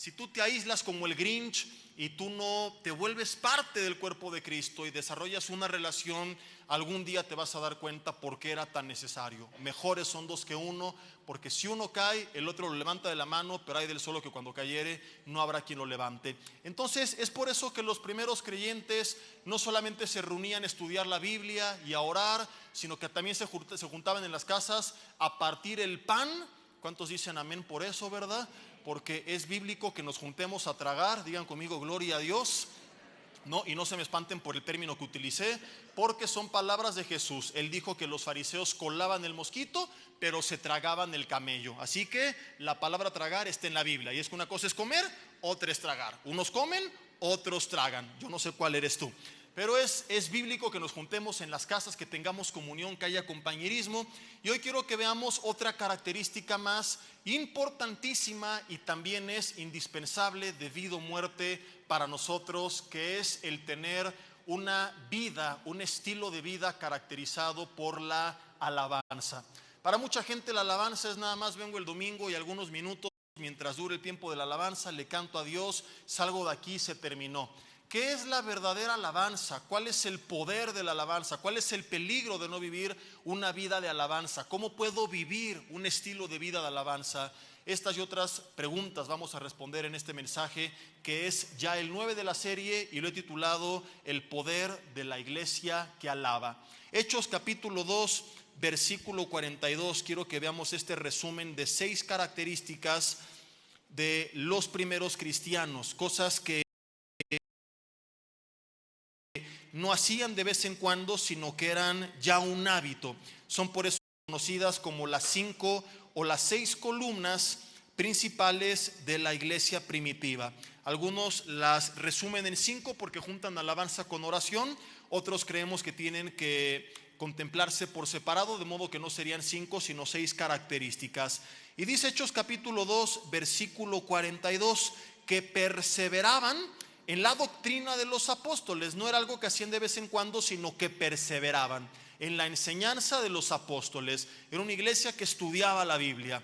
Si tú te aíslas como el Grinch y tú no te vuelves parte del cuerpo de Cristo y desarrollas una relación, algún día te vas a dar cuenta por qué era tan necesario. Mejores son dos que uno, porque si uno cae, el otro lo levanta de la mano, pero hay del solo que cuando cayere no habrá quien lo levante. Entonces es por eso que los primeros creyentes no solamente se reunían a estudiar la Biblia y a orar, sino que también se juntaban en las casas a partir el pan. ¿Cuántos dicen amén por eso, verdad? Porque es bíblico que nos juntemos a tragar. Digan conmigo, gloria a Dios. No, y no se me espanten por el término que utilicé, porque son palabras de Jesús. Él dijo que los fariseos colaban el mosquito, pero se tragaban el camello. Así que la palabra tragar está en la Biblia. Y es que una cosa es comer, otra es tragar. Unos comen, otros tragan. Yo no sé cuál eres tú. Pero es bíblico que nos juntemos en las casas, que tengamos comunión, que haya compañerismo. Y hoy quiero que veamos otra característica más importantísima y también es indispensable debido a muerte para nosotros, que es el tener una vida, un estilo de vida caracterizado por la alabanza. Para mucha gente la alabanza es nada más vengo el domingo y algunos minutos mientras dure el tiempo de la alabanza, le canto a Dios, salgo de aquí, se terminó. ¿Qué es la verdadera alabanza? ¿Cuál es el poder de la alabanza? ¿Cuál es el peligro de no vivir una vida de alabanza? ¿Cómo puedo vivir un estilo de vida de alabanza? Estas y otras preguntas vamos a responder en este mensaje, que es ya el 9 de la serie y lo he titulado El poder de la iglesia que alaba. Hechos capítulo 2, versículo 42. Quiero que veamos este resumen de 6 características de los primeros cristianos, cosas que no hacían de vez en cuando, sino que eran ya un hábito. Son por eso conocidas como las 5 o las 6 columnas principales de la iglesia primitiva. Algunos las resumen en 5 porque juntan alabanza con oración. Otros creemos que tienen que contemplarse por separado, de modo que no serían 5 sino 6 características. Y dice Hechos capítulo 2 versículo 42 que perseveraban en la doctrina de los apóstoles. No era algo que hacían de vez en cuando, sino que perseveraban en la enseñanza de los apóstoles. Era una iglesia que estudiaba la Biblia.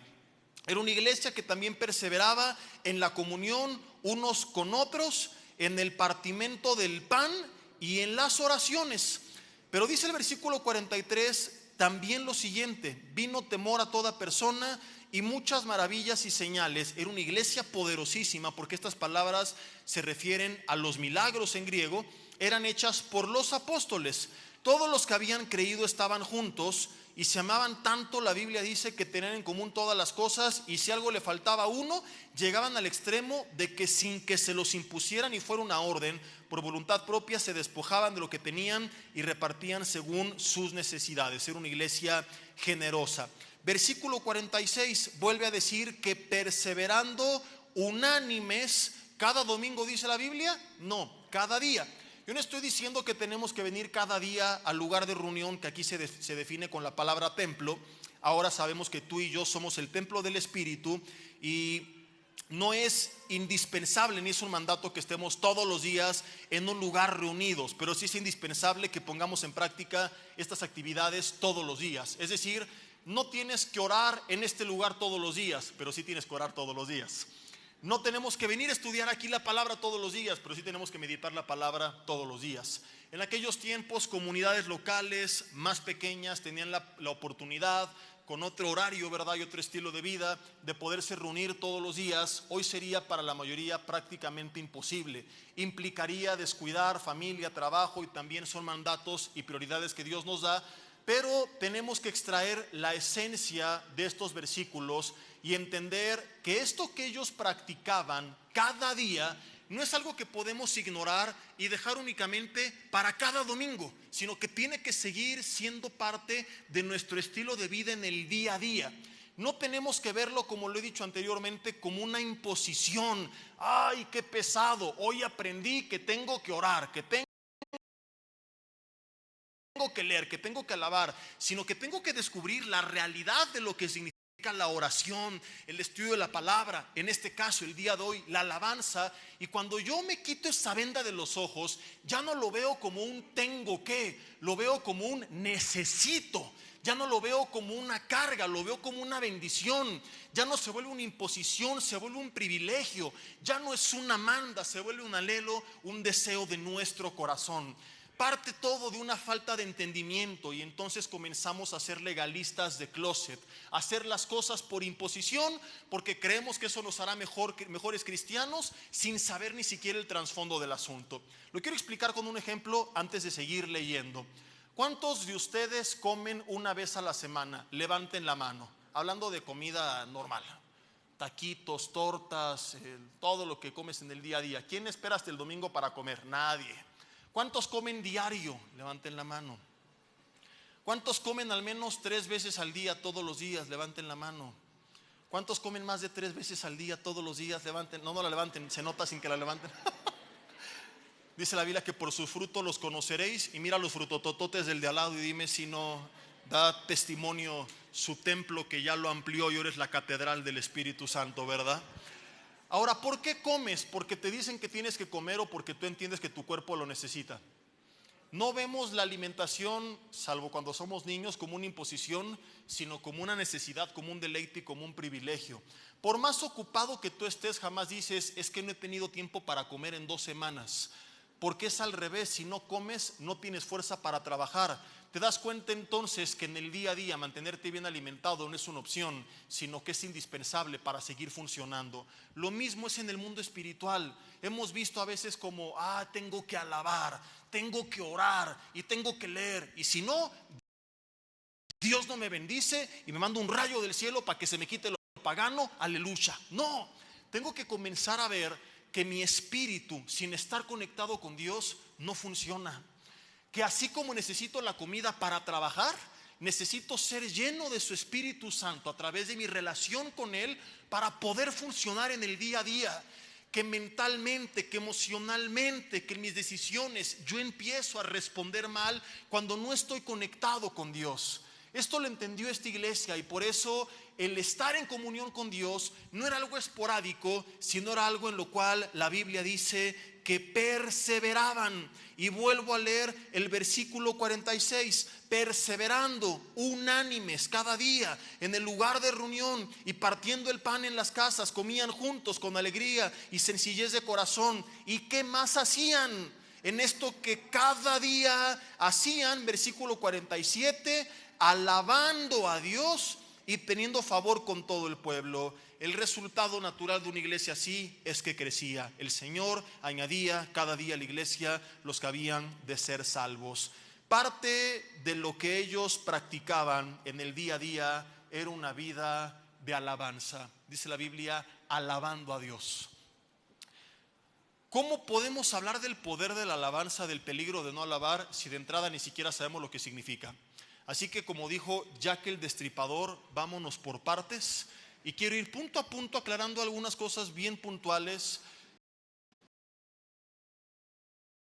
Era una iglesia que también perseveraba en la comunión unos con otros, en el partimiento del pan y en las oraciones. Pero dice el versículo 43 también lo siguiente: vino temor a toda persona y muchas maravillas y señales. Era una iglesia poderosísima, porque estas palabras se refieren a los milagros en griego. Eran hechas por los apóstoles. Todos los que habían creído estaban juntos y se amaban tanto, la Biblia dice, que tenían en común todas las cosas, y si algo le faltaba a uno, llegaban al extremo de que sin que se los impusieran y fuera una orden, por voluntad propia se despojaban de lo que tenían y repartían según sus necesidades. Era una iglesia generosa. Versículo 46 vuelve a decir que perseverando unánimes, cada domingo dice la Biblia, no, cada día. Yo no estoy diciendo que tenemos que venir cada día al lugar de reunión, que aquí se define con la palabra templo. Ahora sabemos que tú y yo somos el templo del Espíritu y no es indispensable ni es un mandato que estemos todos los días en un lugar reunidos, pero sí es indispensable que pongamos en práctica estas actividades todos los días. Es decir, no tienes que orar en este lugar todos los días, pero sí tienes que orar todos los días. No tenemos que venir a estudiar aquí la palabra todos los días, pero sí tenemos que meditar la palabra todos los días. En aquellos tiempos, comunidades locales más pequeñas tenían la oportunidad, con otro horario, ¿verdad?, y otro estilo de vida, de poderse reunir todos los días. Hoy sería para la mayoría prácticamente imposible. Implicaría descuidar familia, trabajo, y también son mandatos y prioridades que Dios nos da. Pero tenemos que extraer la esencia de estos versículos y entender que esto que ellos practicaban cada día no es algo que podemos ignorar y dejar únicamente para cada domingo, sino que tiene que seguir siendo parte de nuestro estilo de vida en el día a día. No tenemos que verlo, como lo he dicho anteriormente, como una imposición. ¡Ay, qué pesado! Hoy aprendí que tengo que orar, que tengo que leer, que tengo que alabar, sino que tengo que descubrir la realidad de lo que significa la oración, el estudio de la palabra, en este caso el día de hoy la alabanza. Y cuando yo me quito esa venda de los ojos, ya no lo veo como un tengo que, lo veo como un necesito. ya no lo veo como una carga, lo veo como una bendición. Ya no se vuelve una imposición, se vuelve un privilegio. Ya no es una manda, se vuelve un anhelo, un deseo de nuestro corazón. Parte todo de una falta de entendimiento y entonces comenzamos a ser legalistas de closet, a hacer las cosas por imposición porque creemos que eso nos hará mejores cristianos sin saber ni siquiera el trasfondo del asunto. Lo quiero explicar con un ejemplo antes de seguir leyendo. ¿Cuántos de ustedes comen una vez a la semana? Levanten la mano, hablando de comida normal. Taquitos, tortas, todo lo que comes en el día a día. ¿Quién espera hasta el domingo para comer? Nadie. ¿Cuántos comen diario? Levanten la mano. ¿Cuántos comen al menos 3 veces al día todos los días? Levanten la mano. ¿Cuántos comen más de 3 veces al día todos los días? Levanten. No la levanten, se nota sin que la levanten. Dice la Biblia que por sus frutos los conoceréis. Y mira los frutotototes del de al lado y dime si no da testimonio su templo que ya lo amplió y ahora es la catedral del Espíritu Santo, ¿verdad? Ahora, ¿por qué comes? ¿Porque te dicen que tienes que comer o porque tú entiendes que tu cuerpo lo necesita? No vemos la alimentación, salvo cuando somos niños, como una imposición, sino como una necesidad, como un deleite y como un privilegio. Por más ocupado que tú estés, jamás dices, es que no he tenido tiempo para comer en 2 semanas. Porque es al revés, si no comes, no tienes fuerza para trabajar. Te das cuenta entonces que en el día a día mantenerte bien alimentado no es una opción, sino que es indispensable para seguir funcionando. Lo mismo es en el mundo espiritual. Hemos visto a veces como, tengo que alabar, tengo que orar y tengo que leer. Y si no, Dios no me bendice y me manda un rayo del cielo para que se me quite lo pagano, aleluya. No, tengo que comenzar a ver que mi espíritu, sin estar conectado con Dios, no funciona. Que así como necesito la comida para trabajar, necesito ser lleno de su Espíritu Santo a través de mi relación con Él para poder funcionar en el día a día. Que mentalmente, que emocionalmente, que en mis decisiones yo empiezo a responder mal cuando no estoy conectado con Dios. Esto lo entendió esta iglesia y por eso el estar en comunión con Dios no era algo esporádico, sino era algo en lo cual la Biblia dice que perseveraban. Y vuelvo a leer el versículo 46, perseverando unánimes cada día en el lugar de reunión y partiendo el pan en las casas, comían juntos con alegría y sencillez de corazón. ¿Y qué más hacían? En esto que cada día hacían, versículo 47, alabando a Dios y teniendo favor con todo el pueblo. El resultado natural de una iglesia así es que crecía. El Señor añadía cada día a la iglesia los que habían de ser salvos. Parte de lo que ellos practicaban en el día a día era una vida de alabanza. Dice la Biblia, alabando a Dios. ¿Cómo podemos hablar del poder de la alabanza, del peligro de no alabar, si de entrada ni siquiera sabemos lo que significa? Así que como dijo Jack el Destripador, vámonos por partes. Y quiero ir punto a punto aclarando algunas cosas bien puntuales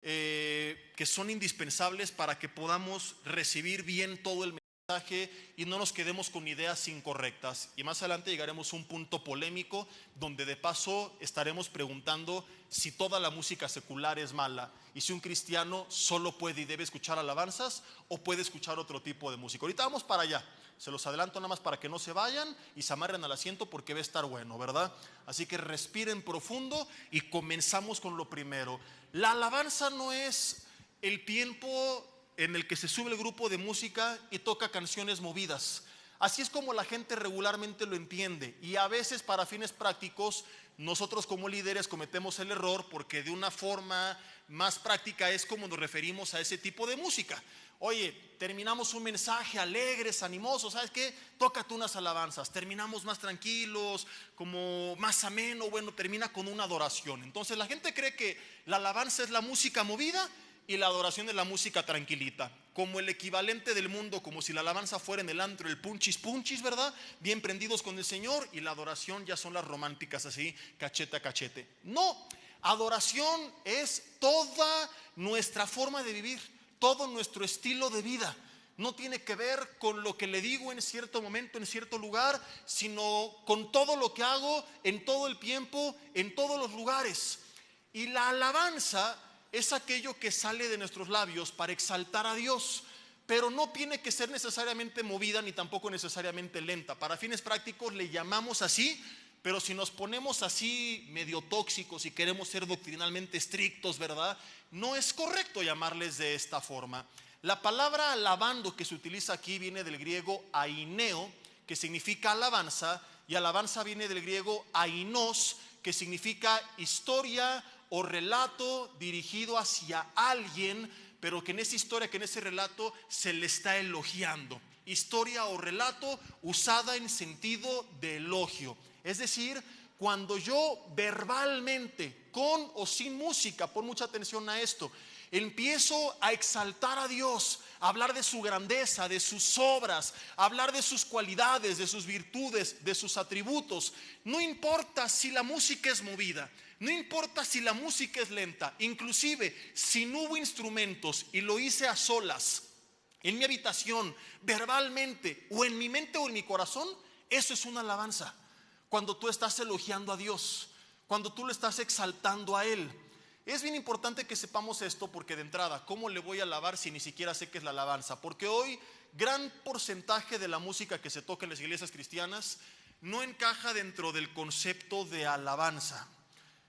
que son indispensables para que podamos recibir bien todo el mensaje y no nos quedemos con ideas incorrectas. Y más adelante llegaremos a un punto polémico donde de paso estaremos preguntando si toda la música secular es mala y si un cristiano solo puede y debe escuchar alabanzas o puede escuchar otro tipo de música. Ahorita vamos para allá. Se los adelanto nada más para que no se vayan y se amarren al asiento porque va a estar bueno, ¿verdad? Así que respiren profundo y comenzamos con lo primero. La alabanza no es el tiempo en el que se sube el grupo de música y toca canciones movidas. Así es como la gente regularmente lo entiende y a veces para fines prácticos nosotros como líderes cometemos el error porque de una forma más práctica es como nos referimos a ese tipo de música. Oye, terminamos un mensaje alegres, animosos, ¿sabes qué? Tócate unas alabanzas, terminamos más tranquilos, como más ameno, bueno, termina con una adoración. Entonces la gente cree que la alabanza es la música movida y la adoración es la música tranquilita, como el equivalente del mundo, como si la alabanza fuera en el antro, el punchis punchis, ¿verdad? Bien prendidos con el Señor, y la adoración ya son las románticas así, cachete a cachete. No, adoración es toda nuestra forma de vivir, todo nuestro estilo de vida. No tiene que ver con lo que le digo en cierto momento, en cierto lugar, sino con todo lo que hago en todo el tiempo, en todos los lugares. Y la alabanza es aquello que sale de nuestros labios para exaltar a Dios, pero no tiene que ser necesariamente movida ni tampoco necesariamente lenta. Para fines prácticos le llamamos así, pero si nos ponemos así medio tóxicos y queremos ser doctrinalmente estrictos, ¿verdad? No es correcto llamarles de esta forma. La palabra alabando que se utiliza aquí viene del griego aineo, que significa alabanza, y alabanza viene del griego ainos, que significa historia o relato dirigido hacia alguien, pero que en esa historia, que en ese relato se le está elogiando. Historia o relato usada en sentido de elogio. Es decir, cuando yo verbalmente, con o sin música, pon mucha atención a esto, empiezo a exaltar a Dios, a hablar de su grandeza, de sus obras, a hablar de sus cualidades, de sus virtudes, de sus atributos. No importa si la música es movida, no importa si la música es lenta, inclusive si no hubo instrumentos y lo hice a solas, en mi habitación, verbalmente, o en mi mente o en mi corazón, eso es una alabanza. Cuando tú estás elogiando a Dios, cuando tú lo estás exaltando a Él. Es bien importante que sepamos esto, porque de entrada, ¿cómo le voy a alabar si ni siquiera sé qué es la alabanza? Porque hoy gran porcentaje de la música que se toca en las iglesias cristianas no encaja dentro del concepto de alabanza.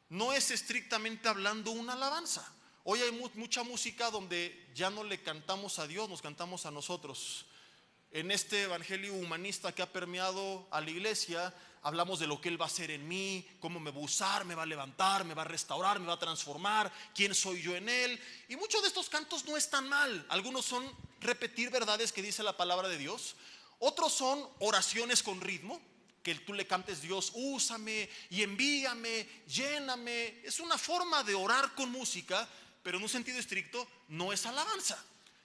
No es estrictamente hablando una alabanza. Hoy hay mucha música donde ya no le cantamos a Dios, nos cantamos a nosotros. En este evangelio humanista que ha permeado a la iglesia, hablamos de lo que Él va a hacer en mí, cómo me va a usar, me va a levantar, me va a restaurar, me va a transformar, quién soy yo en Él. Y muchos de estos cantos no están mal. Algunos son repetir verdades que dice la palabra de Dios. Otros son oraciones con ritmo, que tú le cantes: Dios, úsame y envíame, lléname. Es una forma de orar con música, pero en un sentido estricto no es alabanza.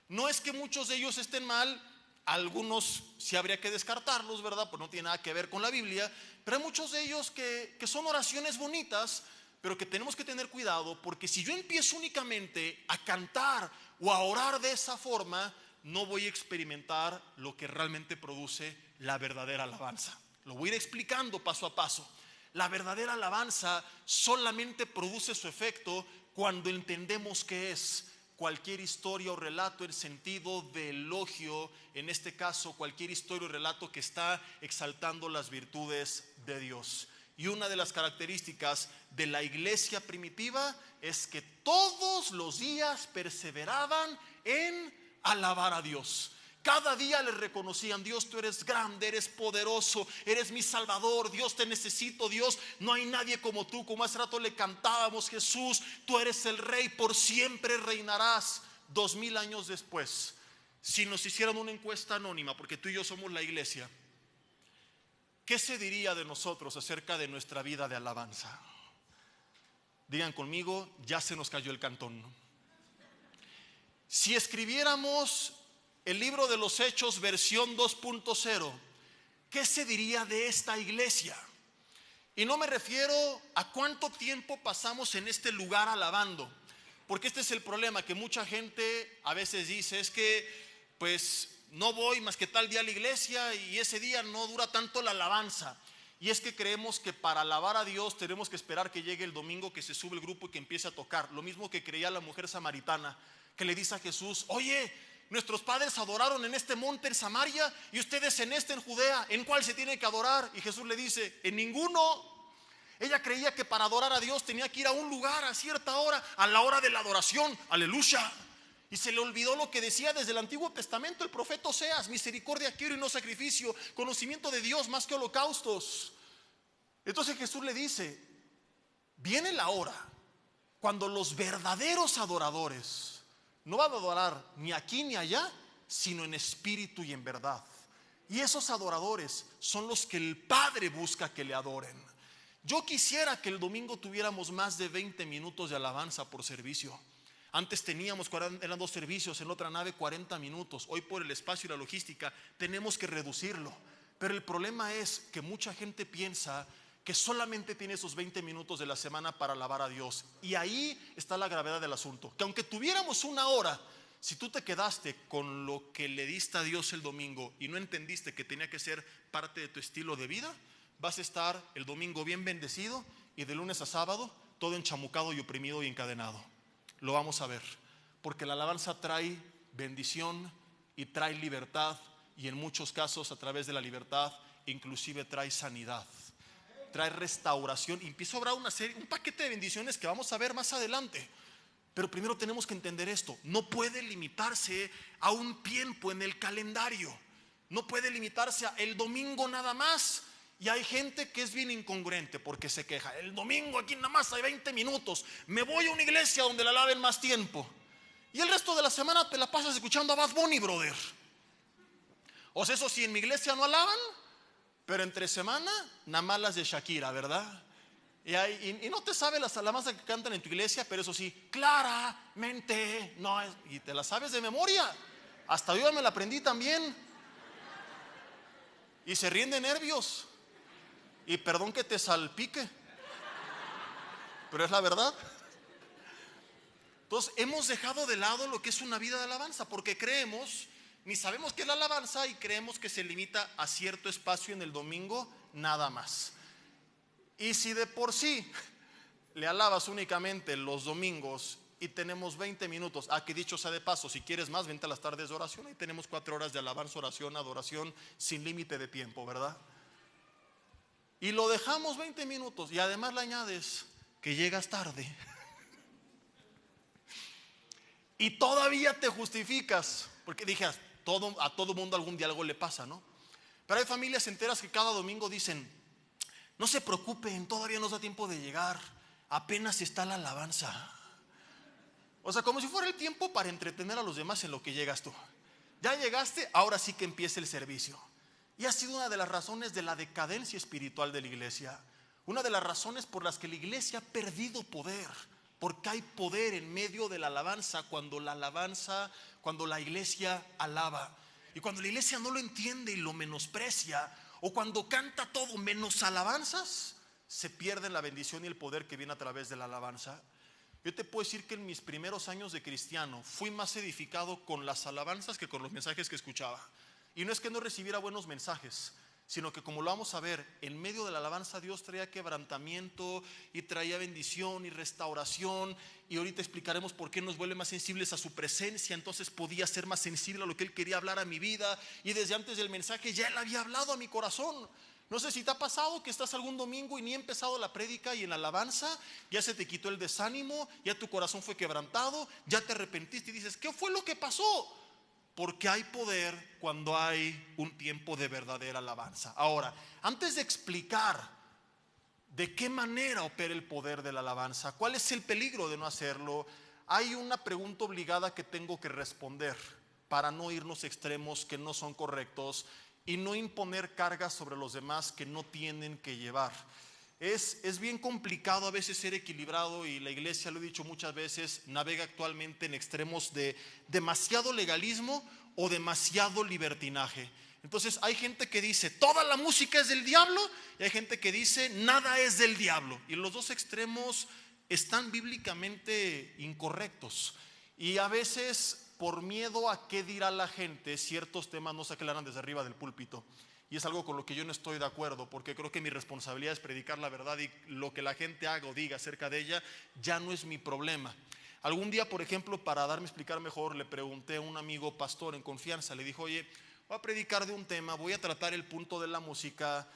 No es que muchos de ellos estén mal. Algunos sí habría que descartarlos, ¿verdad? Pues no tiene nada que ver con la Biblia. Pero hay muchos de ellos que son oraciones bonitas, pero que tenemos que tener cuidado, porque si yo empiezo únicamente a cantar o a orar de esa forma, no voy a experimentar lo que realmente produce la verdadera alabanza. Lo voy a ir explicando paso a paso. La verdadera alabanza solamente produce su efecto cuando entendemos que es cualquier historia o relato en sentido de elogio, en este caso cualquier historia o relato que está exaltando las virtudes de Dios. Y una de las características de la iglesia primitiva es que todos los días perseveraban en alabar a Dios. Cada día le reconocían: Dios, tú eres grande, eres poderoso, eres mi salvador, Dios, te necesito, Dios, no hay nadie como tú. Como hace rato le cantábamos: Jesús, tú eres el rey, por siempre reinarás. 2000 años después, si nos hicieran una encuesta anónima, porque tú y yo somos la iglesia, ¿qué se diría de nosotros acerca de nuestra vida de alabanza? Digan conmigo: ya se nos cayó el cantón. Si escribiéramos el libro de los Hechos versión 2.0, ¿qué se diría de esta iglesia? Y no me refiero a cuánto tiempo pasamos en este lugar alabando, porque este es el problema, que mucha gente a veces dice: es que pues no voy más que tal día a la iglesia y ese día no dura tanto la alabanza. Y es que creemos que para alabar a Dios tenemos que esperar que llegue el domingo, que se sube el grupo y que empiece a tocar. Lo mismo que creía la mujer samaritana, que le dice a Jesús: oye, nuestros padres adoraron en este monte en Samaria y ustedes en este en Judea, ¿en cuál se tiene que adorar? Y Jesús le dice: en ninguno. Ella creía que para adorar a Dios tenía que ir a un lugar a cierta hora, a la hora de la adoración, aleluya. Y se le olvidó lo que decía desde el Antiguo Testamento el profeta Oseas: misericordia quiero y no sacrificio, conocimiento de Dios más que holocaustos. Entonces Jesús le dice: viene la hora cuando los verdaderos adoradores no van a adorar ni aquí ni allá, sino en espíritu y en verdad. Y esos adoradores son los que el Padre busca que le adoren. Yo quisiera que el domingo tuviéramos más de 20 minutos de alabanza por servicio. Antes teníamos, eran 2 servicios, en otra nave 40 minutos. Hoy, por el espacio y la logística, tenemos que reducirlo. Pero el problema es que mucha gente piensa que solamente tiene esos 20 minutos de la semana para alabar a Dios. Y ahí está la gravedad del asunto, que aunque tuviéramos una hora, si tú te quedaste con lo que le diste a Dios el domingo y no entendiste que tenía que ser parte de tu estilo de vida, vas a estar el domingo bien bendecido y de lunes a sábado todo enchamucado y oprimido y encadenado. Lo vamos a ver, porque la alabanza trae bendición, y trae libertad, y en muchos casos a través de la libertad inclusive trae sanidad, trae restauración, y empieza a obrar un paquete de bendiciones que vamos a ver más adelante. Pero primero tenemos que entender esto: no puede limitarse a un tiempo en el calendario, no puede limitarse a el domingo nada más. Y hay gente que es bien incongruente porque se queja: el domingo aquí nada más hay 20 minutos, me voy a una iglesia donde la alaben más tiempo. Y el resto de la semana te la pasas escuchando a Bad Bunny, brother. O sea, eso sí, en mi iglesia no alaban, pero entre semana nada más las de Shakira, ¿verdad? Y no te sabes las alabanzas que cantan en tu iglesia, pero eso sí, claramente no es, y te las sabes de memoria. Hasta yo me la aprendí también. Y se ríen de nervios. Y perdón que te salpique, pero es la verdad. Entonces hemos dejado de lado lo que es una vida de alabanza, porque creemos, ni sabemos qué es la alabanza, y creemos que se limita a cierto espacio en el domingo nada más. Y si de por sí le alabas únicamente los domingos y tenemos 20 minutos, que dicho sea de paso, si quieres más, vente a las tardes de oración, ahí tenemos 4 horas de alabanza, oración, adoración, sin límite de tiempo, ¿verdad? Y lo dejamos 20 minutos y además le añades que llegas tarde y todavía te justificas, porque dije, a todo mundo algún día algo le pasa, ¿no? Pero hay familias enteras que cada domingo dicen: no se preocupen, todavía nos da tiempo de llegar, apenas está la alabanza. O sea, como si fuera el tiempo para entretener a los demás en lo que llegas tú. Ya llegaste, ahora sí que empieza el servicio. Y ha sido una de las razones de la decadencia espiritual de la iglesia, una de las razones por las que la iglesia ha perdido poder, porque hay poder en medio de la alabanza, cuando la iglesia alaba. Y cuando la iglesia no lo entiende y lo menosprecia, o cuando canta todo menos alabanzas, se pierden la bendición y el poder que viene a través de la alabanza. Yo te puedo decir que en mis primeros años de cristiano fui más edificado con las alabanzas que con los mensajes que escuchaba. Y no es que no recibiera buenos mensajes, sino que, como lo vamos a ver, en medio de la alabanza Dios traía quebrantamiento y traía bendición y restauración. Y ahorita explicaremos por qué nos vuelve más sensibles a su presencia. Entonces podía ser más sensible a lo que Él quería hablar a mi vida, y desde antes del mensaje ya Él había hablado a mi corazón. No sé si te ha pasado que estás algún domingo y ni ha empezado la prédica, y en la alabanza ya se te quitó el desánimo, ya tu corazón fue quebrantado, ya te arrepentiste y dices: ¿qué fue lo que pasó? Porque hay poder cuando hay un tiempo de verdadera alabanza. Ahora, antes de explicar de qué manera opera el poder de la alabanza, cuál es el peligro de no hacerlo, hay una pregunta obligada que tengo que responder para no irnos a extremos que no son correctos y no imponer cargas sobre los demás que no tienen que llevar. Es bien complicado a veces ser equilibrado, y la iglesia, lo he dicho muchas veces, navega actualmente en extremos de demasiado legalismo o demasiado libertinaje. Entonces hay gente que dice toda la música es del diablo, y hay gente que dice nada es del diablo, y los dos extremos están bíblicamente incorrectos. Y a veces, por miedo a qué dirá la gente, ciertos temas no se aclaran desde arriba del púlpito. Y es algo con lo que yo no estoy de acuerdo, porque creo que mi responsabilidad es predicar la verdad, y lo que la gente haga o diga acerca de ella ya no es mi problema. Algún día, por ejemplo, para darme a explicar mejor, le pregunté a un amigo pastor en confianza, le dijo: oye, voy a predicar de un tema, voy a tratar el punto de la música,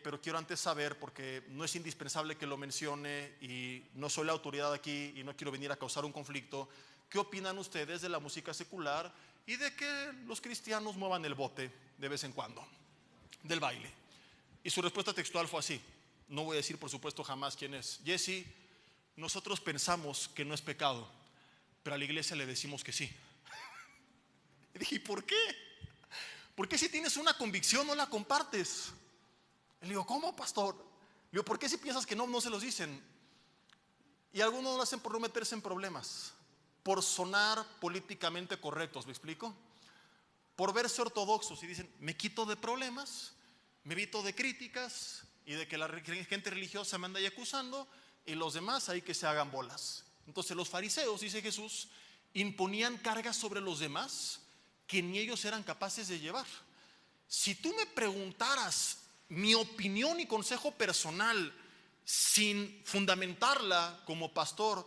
pero quiero antes saber, porque no es indispensable que lo mencione y no soy la autoridad aquí y no quiero venir a causar un conflicto, ¿qué opinan ustedes de la música secular y de que los cristianos muevan el bote de vez en cuando, del baile? Y su respuesta textual fue así, no voy a decir por supuesto jamás quién es: Jesse, nosotros pensamos que no es pecado, pero a la iglesia le decimos que sí. Y dije: ¿y por qué? ¿Por qué si tienes una convicción no la compartes? Y le digo: ¿cómo, pastor? Le digo: ¿por qué si piensas que no se los dicen? Y algunos lo hacen por no meterse en problemas, por sonar políticamente correctos, ¿me explico? Por verse ortodoxos, y dicen: me quito de problemas, me evito de críticas y de que la gente religiosa me anda ahí acusando, y los demás ahí que se hagan bolas. Entonces los fariseos, dice Jesús, imponían cargas sobre los demás que ni ellos eran capaces de llevar. Si tú me preguntaras mi opinión y consejo personal sin fundamentarla como pastor,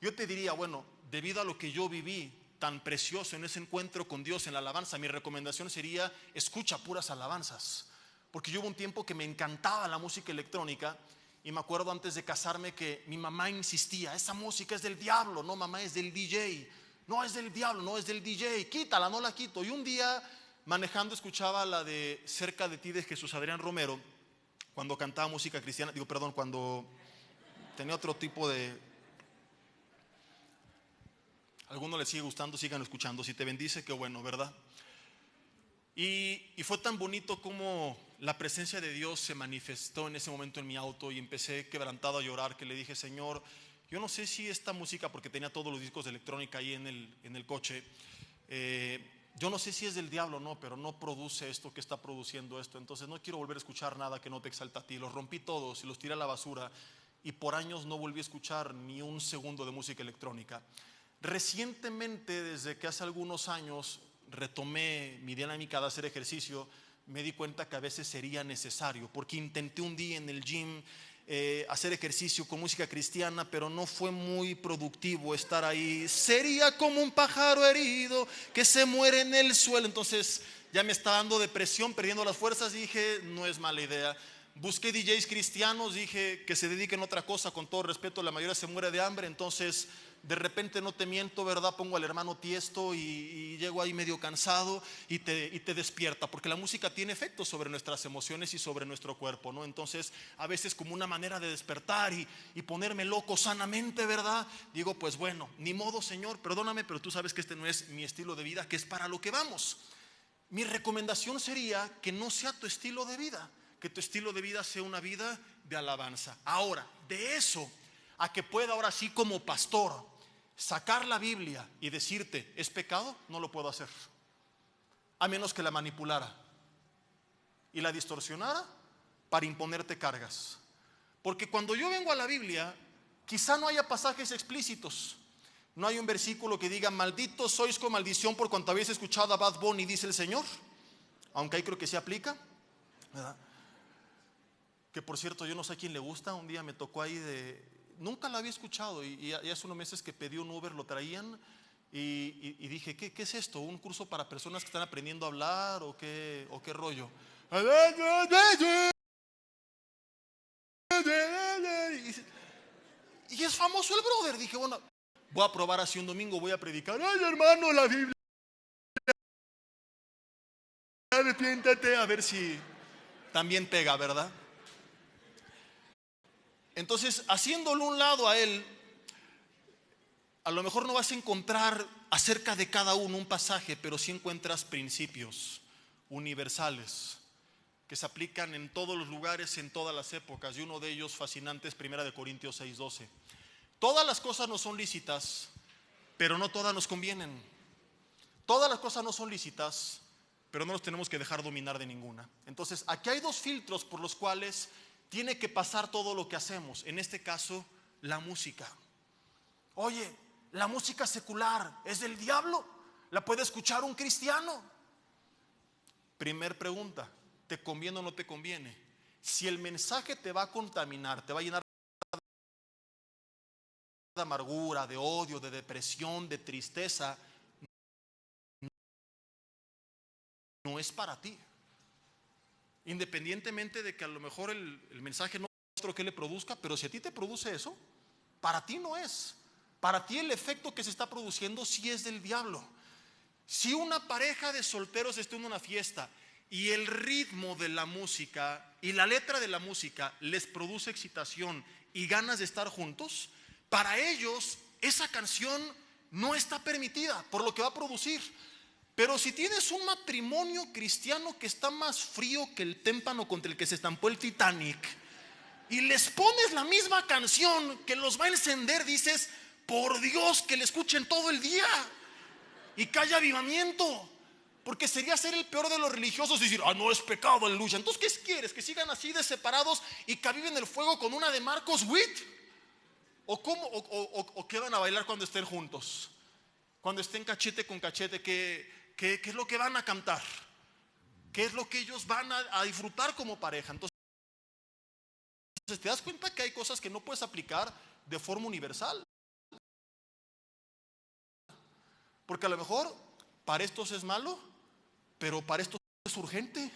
yo te diría: bueno, debido a lo que yo viví, tan precioso en ese encuentro con Dios en la alabanza, mi recomendación sería: escucha puras alabanzas. Porque yo hubo un tiempo que me encantaba la música electrónica, y me acuerdo antes de casarme que mi mamá insistía: esa música es del diablo. No, mamá, es del DJ. No, es del diablo, no, es del DJ, quítala, no la quito. Y un día manejando escuchaba la de Cerca de ti de Jesús Adrián Romero, cuando cantaba música cristiana, cuando tenía otro tipo de... ¿A alguno le sigue gustando? Sigan escuchando. Si te bendice, qué bueno, ¿verdad? Y fue tan bonito como la presencia de Dios se manifestó en ese momento en mi auto, y empecé quebrantado a llorar, que le dije: Señor, yo no sé si esta música, porque tenía todos los discos de electrónica ahí en el coche, yo no sé si es del diablo o no, pero no produce esto que está produciendo esto. Entonces no quiero volver a escuchar nada que no te exalta a ti. Los rompí todos y los tiré a la basura, y por años no volví a escuchar ni un segundo de música electrónica. Recientemente, desde que hace algunos años retomé mi dinámica de hacer ejercicio, me di cuenta que a veces sería necesario, porque intenté un día en el gym hacer ejercicio con música cristiana, pero no fue muy productivo estar ahí. Sería como un pájaro herido que se muere en el suelo. Entonces ya me está dando depresión, perdiendo las fuerzas. Dije: no es mala idea. Busqué DJs cristianos, dije que se dediquen a otra cosa. Con todo respeto, la mayoría se muere de hambre. Entonces de repente, no te miento, ¿verdad?, pongo al hermano Tiesto y llego ahí medio cansado, y te despierta, porque la música tiene efectos sobre nuestras emociones y sobre nuestro cuerpo, ¿no? Entonces a veces, como una manera de despertar y ponerme loco sanamente, ¿verdad?, digo: pues bueno, ni modo, Señor, perdóname, pero tú sabes que este no es mi estilo de vida, que es para lo que vamos. Mi recomendación sería que no sea tu estilo de vida, que tu estilo de vida sea una vida de alabanza. Ahora, de eso a que pueda ahora sí, como pastor, sacar la Biblia y decirte: ¿es pecado? No lo puedo hacer, a menos que la manipulara y la distorsionara para imponerte cargas. Porque cuando yo vengo a la Biblia, quizá no haya pasajes explícitos. No hay un versículo que diga: malditos sois con maldición por cuanto habéis escuchado a Bad Bunny, dice el Señor. Aunque ahí creo que se aplica, ¿verdad? Que por cierto, yo no sé a quién le gusta. Un día me tocó ahí nunca la había escuchado, y ya hace unos meses que pedí un Uber, lo traían, y dije: ¿qué es esto? ¿Un curso para personas que están aprendiendo a hablar o qué rollo? Y es famoso el brother. Dije: bueno, voy a probar así un domingo, voy a predicar: ay, hermano, la Biblia, arrepiéntate, a ver si también pega, ¿verdad? Entonces, haciéndolo un lado a él, a lo mejor no vas a encontrar acerca de cada uno un pasaje, pero sí encuentras principios universales que se aplican en todos los lugares, en todas las épocas. Y uno de ellos fascinante es 1 Corintios 6:12. Todas las cosas no son lícitas, pero no todas nos convienen. Todas las cosas no son lícitas, pero no nos tenemos que dejar dominar de ninguna. Entonces, aquí hay dos filtros por los cuales tiene que pasar todo lo que hacemos. En este caso, la música. Oye, la música secular es del diablo, la puede escuchar un cristiano. Primer pregunta: ¿te conviene o no te conviene? Si el mensaje te va a contaminar, te va a llenar de amargura, de odio, de depresión, de tristeza, no es para ti. Independientemente de que a lo mejor el mensaje no es lo que le produzca, pero si a ti te produce eso, para ti no es. Para ti el efecto que se está produciendo sí es del diablo. Si una pareja de solteros está en una fiesta y el ritmo de la música y la letra de la música les produce excitación y ganas de estar juntos, para ellos esa canción no está permitida por lo que va a producir. Pero si tienes un matrimonio cristiano que está más frío que el témpano contra el que se estampó el Titanic, y les pones la misma canción que los va a encender, dices: por Dios, que le escuchen todo el día y que haya avivamiento. Porque sería ser el peor de los religiosos y decir: ah, no, es pecado, aleluya. Entonces, ¿qué quieres? ¿Que sigan así de separados y que aviven el fuego con una de Marcos Witt? ¿O cómo? ¿O qué van a bailar cuando estén juntos? Cuando estén cachete con cachete, ¿qué es lo que van a cantar? ¿Qué es lo que ellos van a disfrutar como pareja? Entonces, te das cuenta que hay cosas que no puedes aplicar de forma universal. Porque a lo mejor para estos es malo, pero para estos es urgente.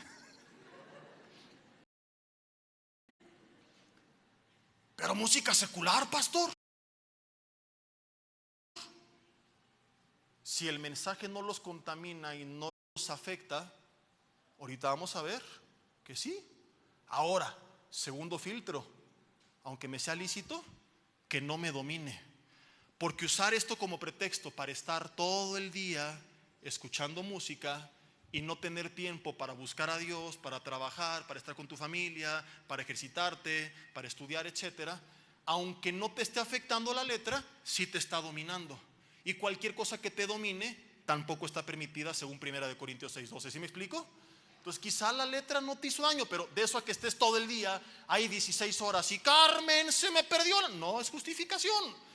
Pero música secular, pastor. Si el mensaje no los contamina y no los afecta, ahorita vamos a ver que sí. Ahora, segundo filtro, aunque me sea lícito, que no me domine. Porque usar esto como pretexto para estar todo el día escuchando música y no tener tiempo para buscar a Dios, para trabajar, para estar con tu familia, para ejercitarte, para estudiar, etcétera, aunque no te esté afectando la letra, sí te está dominando. Y cualquier cosa que te domine tampoco está permitida según 1 Corintios 6:12. ¿Sí me explico? Entonces quizá la letra no te hizo daño, pero de eso a que estés todo el día, hay 16 horas y Carmen se me perdió, no es justificación.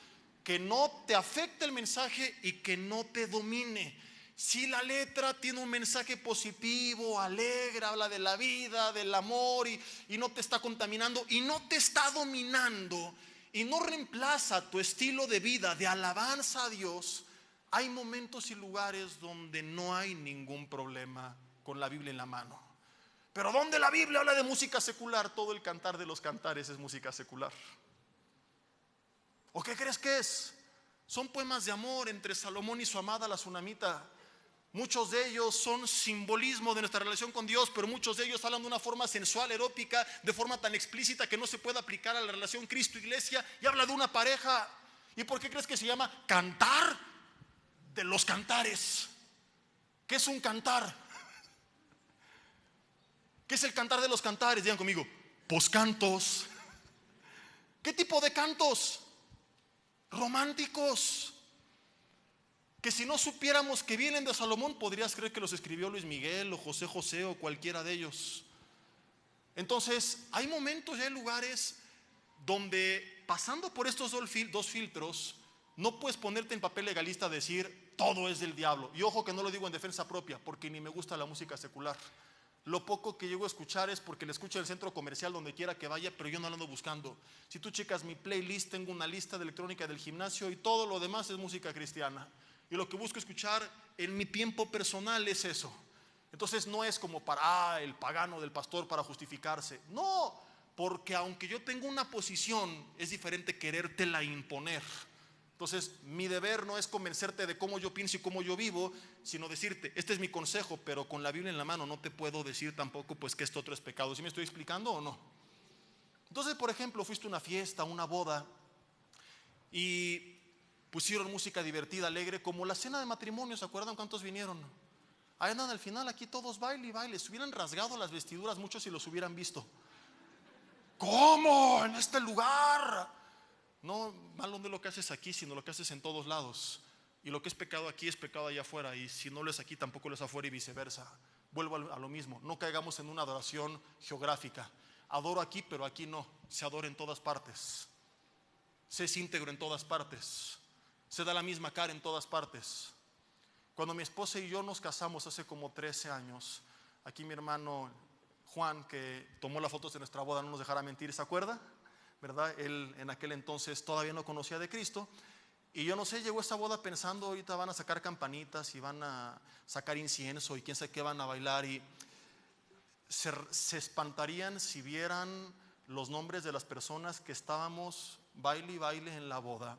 Que no te afecte el mensaje y que no te domine. Si la letra tiene un mensaje positivo, alegre, habla de la vida, del amor y no te está contaminando y no te está dominando y no reemplaza tu estilo de vida de alabanza a Dios, hay momentos y lugares donde no hay ningún problema con la Biblia en la mano. Pero donde la Biblia habla de música secular, todo el cantar de los cantares es música secular. ¿O qué crees que es? Son poemas de amor entre Salomón y su amada la Sunamita. Muchos de ellos son simbolismo de nuestra relación con Dios, pero muchos de ellos hablan de una forma sensual, erótica, de forma tan explícita que no se puede aplicar a la relación Cristo-Iglesia, y habla de una pareja. ¿Y por qué crees que se llama cantar de los cantares? ¿Qué es un cantar? ¿Qué es el cantar de los cantares? Digan conmigo, poscantos. ¿Qué tipo de cantos? Románticos, que si no supiéramos que vienen de Salomón, podrías creer que los escribió Luis Miguel o José José o cualquiera de ellos. Entonces hay momentos y hay lugares donde pasando por estos dos filtros no puedes ponerte en papel legalista a decir todo es del diablo. Y ojo que no lo digo en defensa propia, porque ni me gusta la música secular. Lo poco que llego a escuchar es porque le escucho en el centro comercial donde quiera que vaya, pero yo no lo ando buscando. Si tú checas mi playlist, tengo una lista de electrónica del gimnasio y todo lo demás es música cristiana. Y lo que busco escuchar en mi tiempo personal es eso. Entonces no es como para el pagano del pastor para justificarse. No, porque aunque yo tengo una posición, es diferente querértela imponer. Entonces mi deber no es convencerte de cómo yo pienso y cómo yo vivo, sino decirte, este es mi consejo, pero con la Biblia en la mano no te puedo decir tampoco pues que esto otro es pecado. ¿Sí me estoy explicando o no? Entonces, por ejemplo, fuiste a una fiesta, una boda y pusieron música divertida, alegre, como la cena de matrimonio. ¿Se acuerdan cuántos vinieron? Ahí andan al final, aquí todos baile y baile. Se hubieran rasgado las vestiduras muchos si los hubieran visto. ¿Cómo? En este lugar. No malo de lo que haces aquí, sino lo que haces en todos lados. Y lo que es pecado aquí es pecado allá afuera, y si no lo es aquí tampoco lo es afuera, y viceversa. Vuelvo a lo mismo, no caigamos en una adoración geográfica. Adoro aquí, pero aquí no. Se adora en todas partes. Se es íntegro en todas partes. Se da la misma cara en todas partes. Cuando mi esposa y yo nos casamos hace como 13 años, aquí mi hermano Juan, que tomó las fotos de nuestra boda, no nos dejará mentir, ¿se acuerda? ¿Verdad? Él en aquel entonces todavía no conocía de Cristo. Y yo no sé, llegó a esa boda pensando ahorita van a sacar campanitas y van a sacar incienso y quién sabe qué van a bailar, y se espantarían si vieran los nombres de las personas que estábamos baile y baile en la boda.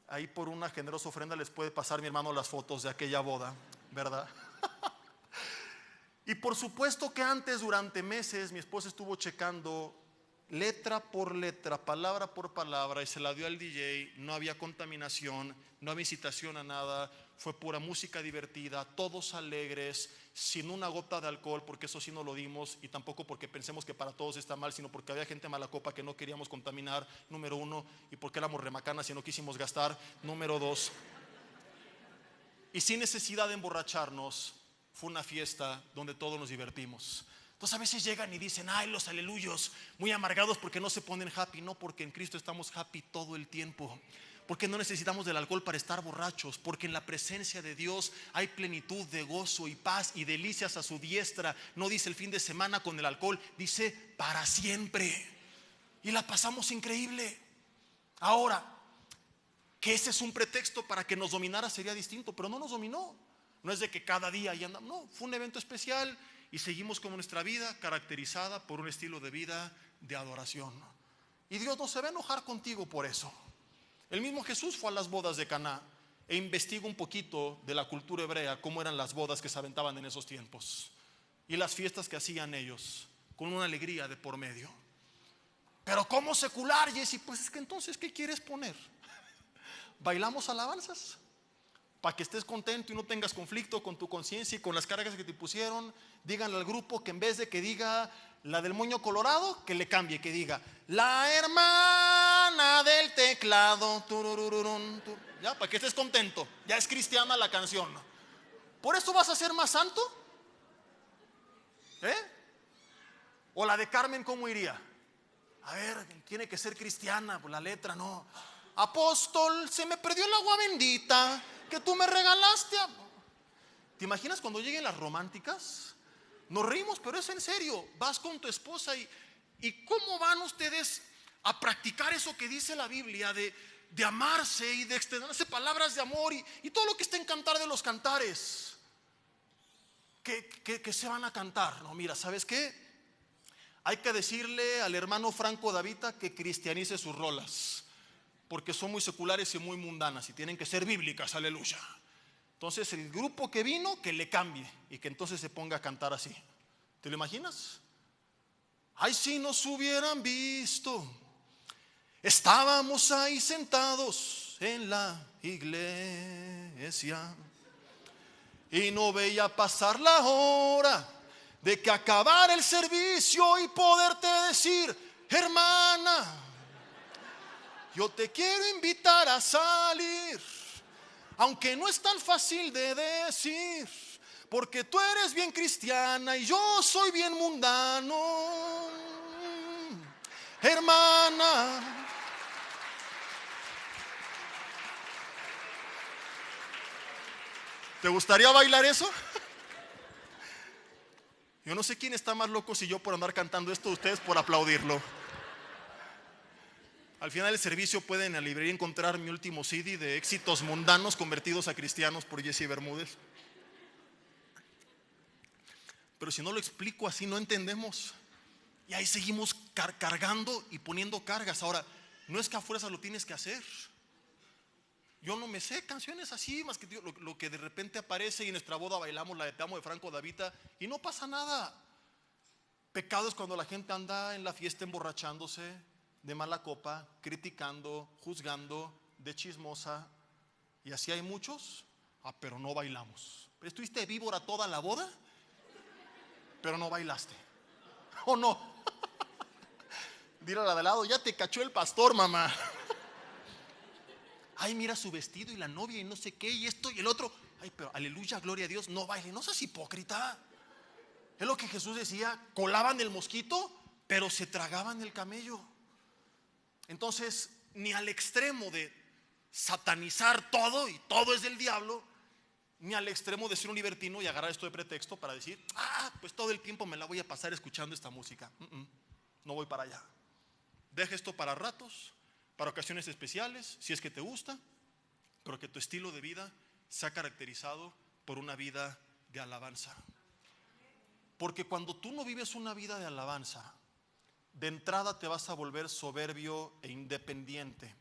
Ahí por una generosa ofrenda les puede pasar mi hermano las fotos de aquella boda, ¿verdad? Y por supuesto que antes, durante meses, mi esposa estuvo checando letra por letra, palabra por palabra, y se la dio al DJ. No había contaminación, no había incitación a nada, fue pura música divertida, todos alegres, sin una gota de alcohol, porque eso sí no lo dimos, y tampoco porque pensemos que para todos está mal, sino porque había gente mala copa que no queríamos contaminar, número uno, y porque éramos remacanas y no quisimos gastar, número dos. Y sin necesidad de emborracharnos, fue una fiesta donde todos nos divertimos. Entonces a veces llegan y dicen, ay, los aleluyos, muy amargados porque no se ponen happy. No, porque en Cristo estamos happy todo el tiempo. Porque no necesitamos del alcohol para estar borrachos. Porque en la presencia de Dios hay plenitud de gozo y paz y delicias a su diestra. No dice el fin de semana con el alcohol, dice para siempre. Y la pasamos increíble. Ahora, que ese es un pretexto para que nos dominara sería distinto, pero no nos dominó. No es de que cada día ya andamos, no, fue un evento especial y seguimos con nuestra vida caracterizada por un estilo de vida de adoración. Y Dios no se va a enojar contigo por eso. El mismo Jesús fue a las bodas de Caná e investiga un poquito de la cultura hebrea, cómo eran las bodas que se aventaban en esos tiempos y las fiestas que hacían ellos, con una alegría de por medio. Pero ¿cómo secular, Jesse? Pues es que entonces, ¿qué quieres poner? ¿Bailamos alabanzas? Para que estés contento y no tengas conflicto con tu conciencia y con las cargas que te pusieron. Díganle al grupo que en vez de que diga la del moño colorado, que le cambie, que diga la hermana del teclado. Ya, para que estés contento. Ya es cristiana la canción. ¿Por eso vas a ser más santo? ¿O la de Carmen cómo iría? A ver, tiene que ser cristiana, pues la letra no. Apóstol, se me perdió el agua bendita que tú me regalaste. ¿Te imaginas cuando lleguen las románticas? Nos reímos, pero es en serio. Vas con tu esposa y ¿cómo van ustedes a practicar eso que dice la Biblia de amarse y de extenderse palabras de amor y todo lo que está en Cantar de los Cantares? ¿Qué se van a cantar? No, mira, ¿sabes qué? Hay que decirle al hermano Franco Davita que cristianice sus rolas, porque son muy seculares y muy mundanas y tienen que ser bíblicas, aleluya. Entonces el grupo que vino, que le cambie y que entonces se ponga a cantar así. ¿Te lo imaginas? Ay, si nos hubieran visto, estábamos ahí sentados en la iglesia y no veía pasar la hora de que acabar el servicio y poderte decir, hermana, yo te quiero invitar a salir, aunque no es tan fácil de decir, porque tú eres bien cristiana y yo soy bien mundano. Hermana, ¿te gustaría bailar eso? Yo no sé quién está más loco, si yo por andar cantando esto, ustedes por aplaudirlo. Al final del servicio pueden en la librería encontrar mi último CD de éxitos mundanos convertidos a cristianos por Jesse Bermúdez. Pero si no lo explico así no entendemos. Y ahí seguimos cargando y poniendo cargas. Ahora, no es que a fuerza lo tienes que hacer. Yo no me sé canciones así, más que lo que de repente aparece y en nuestra boda bailamos la de Te amo de Franco Davita y no pasa nada. Pecado es cuando la gente anda en la fiesta emborrachándose de mala copa, criticando, juzgando, de chismosa. Y así hay muchos. Pero no bailamos. ¿Estuviste víbora toda la boda? Pero no bailaste. ¿O no? Dile a la de lado, ya te cachó el pastor, mamá. Ay, mira su vestido y la novia y no sé qué y esto y el otro. Ay, pero aleluya, gloria a Dios, no baile, no seas hipócrita. Es lo que Jesús decía, colaban el mosquito, pero se tragaban el camello. Entonces, ni al extremo de satanizar todo y todo es del diablo, ni al extremo de ser un libertino y agarrar esto de pretexto para decir, pues todo el tiempo me la voy a pasar escuchando esta música. No voy para allá. Deja esto para ratos, para ocasiones especiales, si es que te gusta, pero que tu estilo de vida sea caracterizado por una vida de alabanza. Porque cuando tú no vives una vida de alabanza, de entrada te vas a volver soberbio e independiente.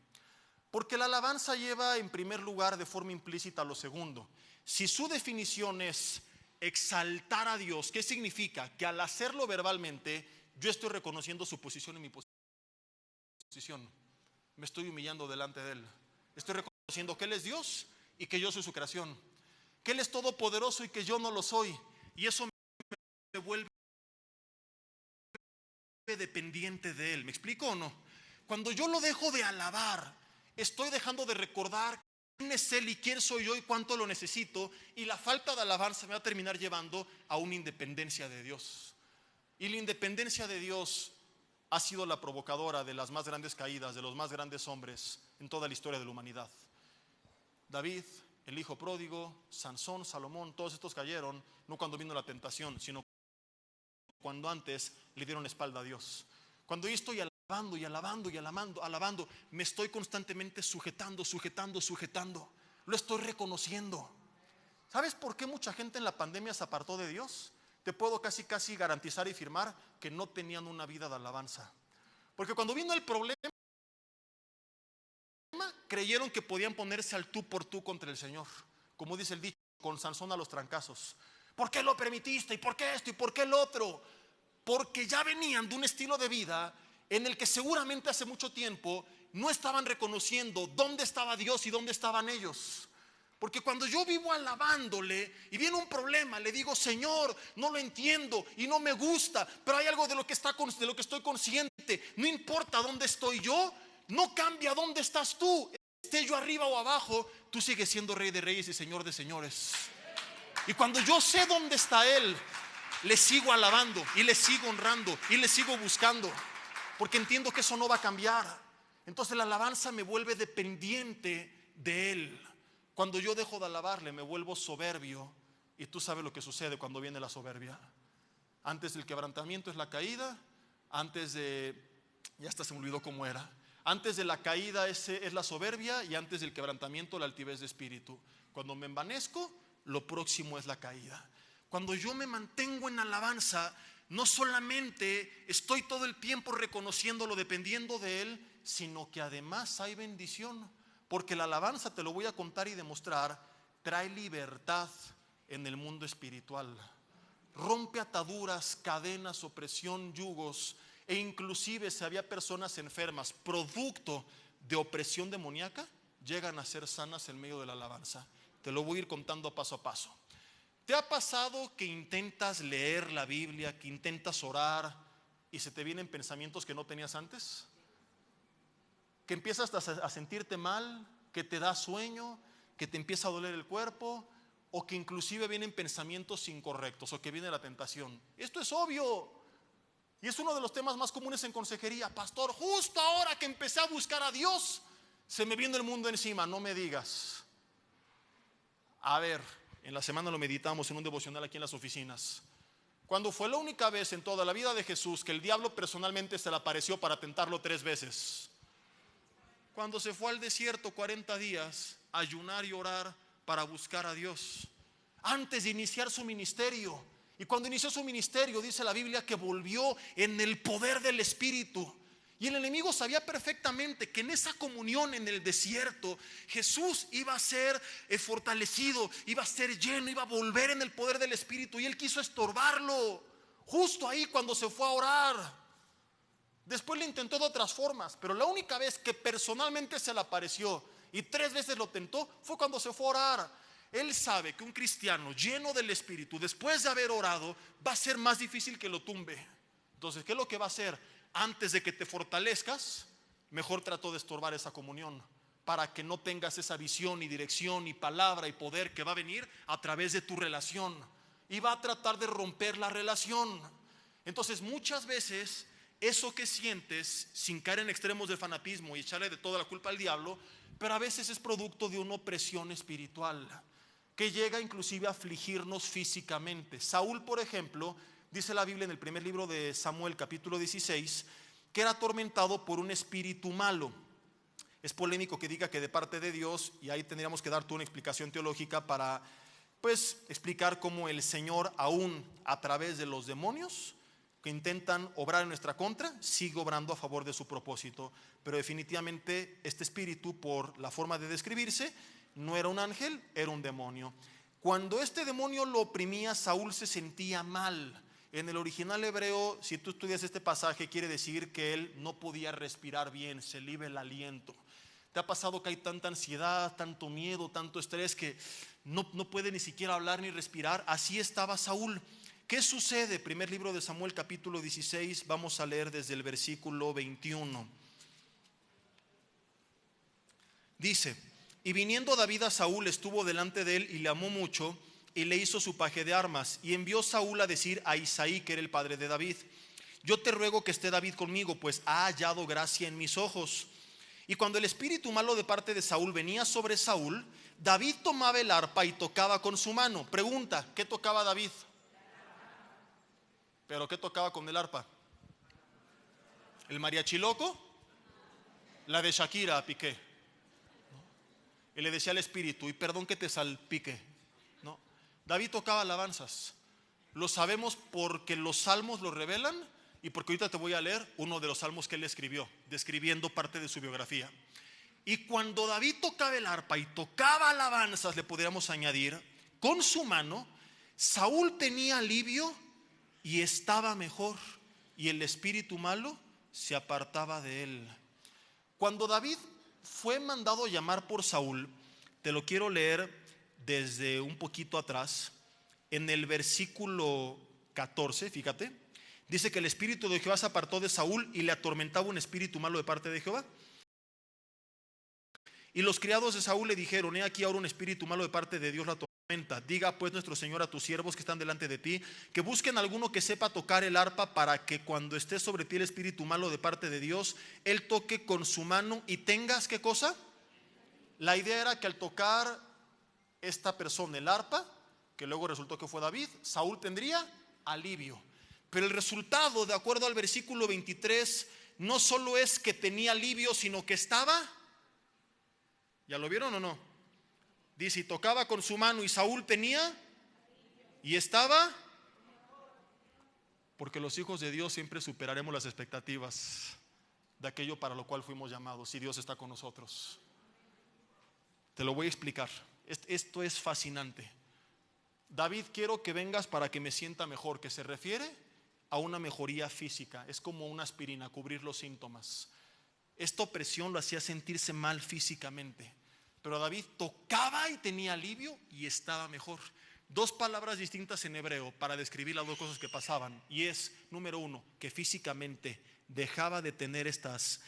Porque la alabanza lleva en primer lugar de forma implícita lo segundo. Si su definición es exaltar a Dios, ¿qué significa? Que al hacerlo verbalmente, yo estoy reconociendo su posición en mi posición. Me estoy humillando delante de Él. Estoy reconociendo que Él es Dios y que yo soy su creación. Que Él es todopoderoso y que yo no lo soy. Y eso me vuelve dependiente de Él. ¿Me explico o no? Cuando yo lo dejo de alabar, estoy dejando de recordar quién es Él y quién soy yo y cuánto lo necesito. Y la falta de alabanza me va a terminar llevando a una independencia de Dios. Y la independencia de Dios ha sido la provocadora de las más grandes caídas, de los más grandes hombres en toda la historia de la humanidad. David, el hijo pródigo, Sansón, Salomón, todos estos cayeron, no cuando vino la tentación, sino cuando antes le dieron espalda a Dios. Cuando estoy alabando y alabando y alabando, alabando, me estoy constantemente sujetando. Lo estoy reconociendo. ¿Sabes por qué mucha gente en la pandemia se apartó de Dios? Te puedo casi garantizar y firmar que no tenían una vida de alabanza. Porque cuando vino el problema, creyeron que podían ponerse al tú por tú contra el Señor. Como dice el dicho, con Sansón a los trancazos. ¿Por qué lo permitiste? ¿Y por qué esto? ¿Y por qué el otro? Porque ya venían de un estilo de vida en el que seguramente hace mucho tiempo no estaban reconociendo dónde estaba Dios y dónde estaban ellos. Porque cuando yo vivo alabándole y viene un problema, le digo: Señor, no lo entiendo y no me gusta, pero hay algo de lo que estoy consciente. No importa dónde estoy yo, no cambia dónde estás tú. Esté yo arriba o abajo, tú sigues siendo Rey de Reyes y Señor de Señores. Y cuando yo sé dónde está Él, le sigo alabando y le sigo honrando y le sigo buscando, porque entiendo que eso no va a cambiar. Entonces la alabanza me vuelve dependiente de Él. Cuando yo dejo de alabarle, me vuelvo soberbio. Y tú sabes lo que sucede cuando viene la soberbia. Antes del quebrantamiento es la caída. Ya hasta se me olvidó cómo era. Antes de la caída es la soberbia, y antes del quebrantamiento la altivez de espíritu. Cuando me envanezco, lo próximo es la caída. Cuando yo me mantengo en alabanza, no solamente estoy todo el tiempo reconociéndolo, dependiendo de Él, sino que además hay bendición. Porque la alabanza, te lo voy a contar y demostrar, trae libertad en el mundo espiritual. Rompe ataduras, cadenas, opresión, yugos. E inclusive si había personas enfermas producto de opresión demoníaca, llegan a ser sanas en medio de la alabanza. Te lo voy a ir contando paso a paso. ¿Te ha pasado que intentas leer la Biblia, que intentas orar y se te vienen pensamientos que no tenías antes? Que empiezas a sentirte mal, que te da sueño, que te empieza a doler el cuerpo, o que inclusive vienen pensamientos incorrectos, o que viene la tentación. Esto es obvio, y es uno de los temas más comunes en consejería. Pastor, justo ahora que empecé a buscar a Dios, se me vino el mundo encima. No me digas. A ver, en la semana lo meditamos en un devocional aquí en las oficinas. Cuando fue la única vez en toda la vida de Jesús que el diablo personalmente se le apareció para tentarlo 3 veces. Cuando se fue al desierto 40 días a ayunar y orar para buscar a Dios, antes de iniciar su ministerio. Y cuando inició su ministerio, dice la Biblia que volvió en el poder del Espíritu. Y el enemigo sabía perfectamente que en esa comunión en el desierto, Jesús iba a ser fortalecido, iba a ser lleno, iba a volver en el poder del Espíritu. Y él quiso estorbarlo justo ahí cuando se fue a orar. Después le intentó de otras formas, pero la única vez que personalmente se le apareció y 3 veces lo tentó fue cuando se fue a orar. Él sabe que un cristiano lleno del Espíritu, después de haber orado, va a ser más difícil que lo tumbe. Entonces, ¿qué es lo que va a hacer? Antes de que te fortalezcas, mejor trato de estorbar esa comunión, para que no tengas esa visión y dirección y palabra y poder que va a venir a través de tu relación, y va a tratar de romper la relación. Entonces muchas veces eso que sientes, sin caer en extremos de fanatismo y echarle de toda la culpa al diablo, pero a veces es producto de una opresión espiritual que llega inclusive a afligirnos físicamente. Saúl, por ejemplo, dice la Biblia en el primer libro de Samuel, capítulo 16, que era atormentado por un espíritu malo. Es polémico que diga que de parte de Dios, y ahí tendríamos que dar tú una explicación teológica para explicar cómo el Señor, aún a través de los demonios que intentan obrar en nuestra contra, sigue obrando a favor de su propósito. Pero definitivamente este espíritu, por la forma de describirse, no era un ángel, era un demonio. Cuando este demonio lo oprimía, Saúl se sentía mal. En el original hebreo, si tú estudias este pasaje, quiere decir que él no podía respirar bien, se le iba el aliento. ¿Te ha pasado que hay tanta ansiedad, tanto miedo, tanto estrés que no puede ni siquiera hablar ni respirar? Así estaba Saúl. ¿Qué sucede? Primer libro de Samuel, capítulo 16, vamos a leer desde el versículo 21. Dice: y viniendo David a Saúl, estuvo delante de él y le amó mucho, y le hizo su paje de armas. Y envió Saúl a decir a Isaí, que era el padre de David: yo te ruego que esté David conmigo, pues ha hallado gracia en mis ojos. Y cuando el espíritu malo de parte de Saúl venía sobre Saúl, David tomaba el arpa y tocaba con su mano. Pregunta: ¿qué tocaba David? ¿Pero qué tocaba con el arpa? El mariachi loco, la de Shakira a Piqué. Y le decía al espíritu, y perdón que te salpique, ¿no? David tocaba alabanzas. Lo sabemos porque los salmos lo revelan y porque ahorita te voy a leer uno de los salmos que él escribió, describiendo parte de su biografía. Y cuando David tocaba el arpa y tocaba alabanzas, le podríamos añadir, con su mano, Saúl tenía alivio y estaba mejor, y el espíritu malo se apartaba de él. Cuando David fue mandado llamar por Saúl, te lo quiero leer desde un poquito atrás, en el versículo 14, fíjate, dice que el espíritu de Jehová se apartó de Saúl y le atormentaba un espíritu malo de parte de Jehová. Y los criados de Saúl le dijeron, he aquí ahora un espíritu malo de parte de Dios la atormenta. Diga pues nuestro Señor a tus siervos que están delante de ti, que busquen alguno que sepa tocar el arpa, para que cuando esté sobre ti el espíritu malo de parte de Dios, él toque con su mano y tengas, ¿qué cosa? La idea era que al tocar esta persona el arpa, que luego resultó que fue David, Saúl tendría alivio. Pero el resultado, de acuerdo al versículo 23, no solo es que tenía alivio, sino que estaba, ¿ya lo vieron o no? Dice, y tocaba con su mano, y Saúl tenía y estaba, porque los hijos de Dios siempre superaremos las expectativas de aquello para lo cual fuimos llamados, si Dios está con nosotros. Te lo voy a explicar. Esto es fascinante. David, quiero que vengas para que me sienta mejor, que se refiere a una mejoría física. Es como una aspirina, cubrir los síntomas. Esta opresión lo hacía sentirse mal físicamente, pero David tocaba y tenía alivio y estaba mejor. Dos palabras distintas en hebreo para describir las dos cosas que pasaban, y es, número uno, que físicamente dejaba de tener estos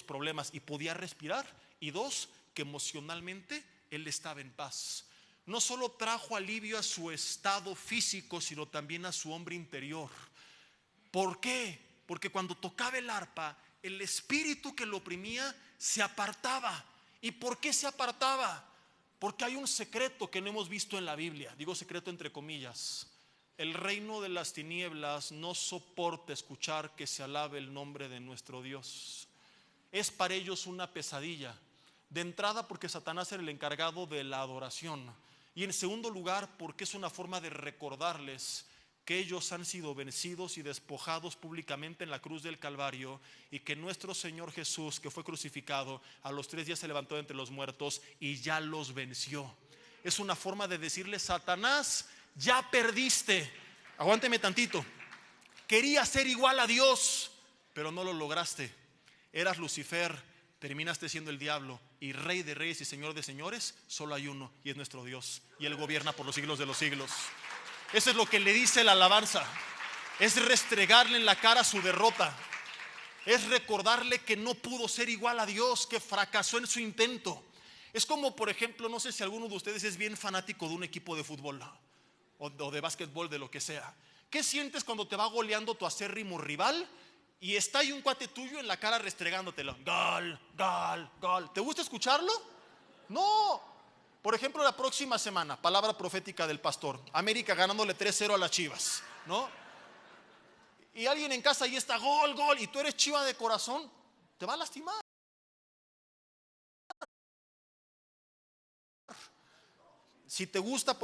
problemas y podía respirar, y dos, que emocionalmente él estaba en paz. No solo trajo alivio a su estado físico, sino también a su hombre interior. ¿Por qué? Porque cuando tocaba el arpa, el espíritu que lo oprimía se apartaba. ¿Y por qué se apartaba? Porque hay un secreto que no hemos visto en la Biblia. Digo secreto entre comillas. El reino de las tinieblas no soporta escuchar que se alabe el nombre de nuestro Dios. Es para ellos una pesadilla. De entrada, porque Satanás era el encargado de la adoración. Y en segundo lugar, porque es una forma de recordarles que ellos han sido vencidos y despojados públicamente en la cruz del Calvario, y que nuestro Señor Jesús, que fue crucificado, a los 3 días se levantó de entre los muertos y ya los venció. Es una forma de decirle, Satanás, ya perdiste. Aguánteme tantito. Querías ser igual a Dios, pero no lo lograste. Eras Lucifer, terminaste siendo el diablo, y Rey de reyes y Señor de señores solo hay uno, y es nuestro Dios, y Él gobierna por los siglos de los siglos. Eso es lo que le dice la alabanza. Es restregarle en la cara su derrota. Es recordarle que no pudo ser igual a Dios, que fracasó en su intento. Es como, por ejemplo, no sé si alguno de ustedes es bien fanático de un equipo de fútbol o de básquetbol, de lo que sea. ¿Qué sientes cuando te va goleando tu acérrimo rival y está ahí un cuate tuyo en la cara restregándotelo? Gol, gol, gol. ¿Te gusta escucharlo? No. Por ejemplo, la próxima semana, palabra profética del pastor, América ganándole 3-0 a las Chivas, ¿no? Y alguien en casa ahí está, gol, gol, y tú eres chiva de corazón, te va a lastimar. Si te gusta,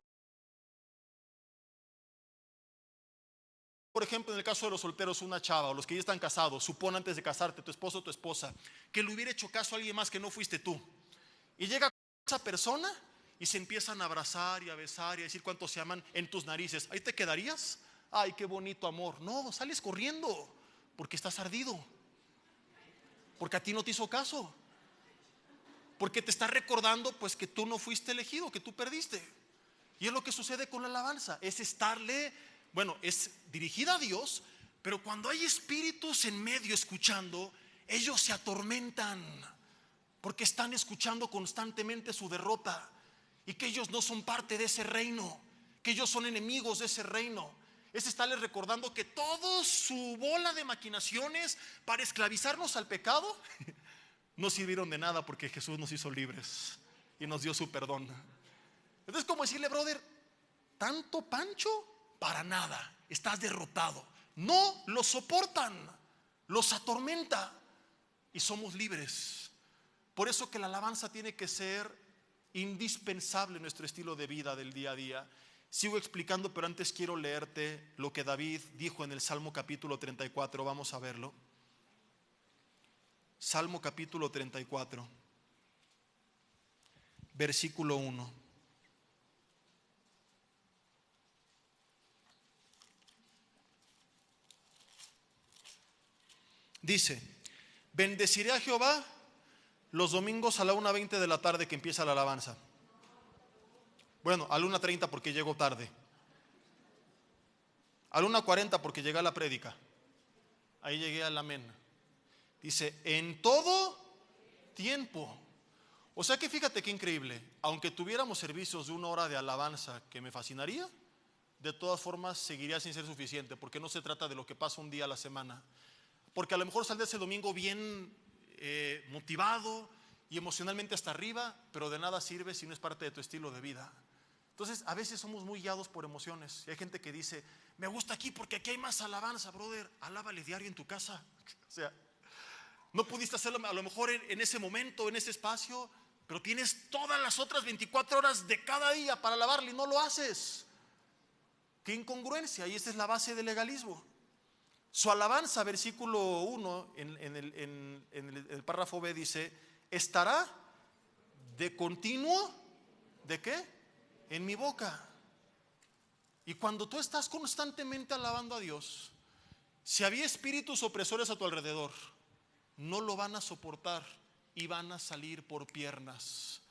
por ejemplo, en el caso de los solteros, una chava, o los que ya están casados, supone antes de casarte, tu esposo o tu esposa, que le hubiera hecho caso a alguien más que no fuiste tú, y llega esa persona y se empiezan a abrazar y a besar y a decir cuánto se aman en tus narices. ¿Ahí te quedarías? Ay, qué bonito amor. No, sales corriendo porque estás ardido, porque a ti no te hizo caso, porque te está recordando pues que tú no fuiste elegido, que tú perdiste. Y es lo que sucede con la alabanza. Es estarle, bueno, es dirigida a Dios, pero cuando hay espíritus en medio escuchando, ellos se atormentan porque están escuchando constantemente su derrota, y que ellos no son parte de ese reino, que ellos son enemigos de ese reino. Es estarles recordando que toda su bola de maquinaciones para esclavizarnos al pecado no sirvieron de nada, porque Jesús nos hizo libres y nos dio su perdón. Entonces, como decirle, brother, tanto pancho para nada, estás derrotado. No lo soportan. los atormenta y somos libres. Por eso que la alabanza tiene que ser indispensable en nuestro estilo de vida del día a día. Sigo explicando, pero antes quiero leerte lo que David dijo en el Salmo capítulo 34. Vamos a verlo. Salmo capítulo 34, versículo 1. Dice: bendeciré a Jehová los domingos a la 1:20 de la tarde, que empieza la alabanza. Bueno, a la 1:30 porque llego tarde. A la 1:40 porque llegué a la prédica. Ahí llegué al amén. Dice: en todo tiempo. O sea que fíjate qué increíble. Aunque tuviéramos servicios de 1 hora de alabanza, que me fascinaría, de todas formas seguiría sin ser suficiente, porque no se trata de lo que pasa un día a la semana. Porque a lo mejor saldré ese domingo bien motivado y emocionalmente hasta arriba, pero de nada sirve si no es parte de tu estilo de vida. Entonces a veces somos muy guiados por emociones. Y hay gente que dice: me gusta aquí porque aquí hay más alabanza. Brother, alábale diario en tu casa. O sea, no pudiste hacerlo a lo mejor en ese momento, en ese espacio, pero tienes todas las otras 24 horas de cada día para alabarle y no lo haces. Qué incongruencia. Y esa es la base del legalismo. Su alabanza, versículo 1, en el párrafo B dice: estará de continuo, ¿de qué? En mi boca. Y cuando tú estás constantemente alabando a Dios, si había espíritus opresores a tu alrededor, no lo van a soportar y van a salir por piernas.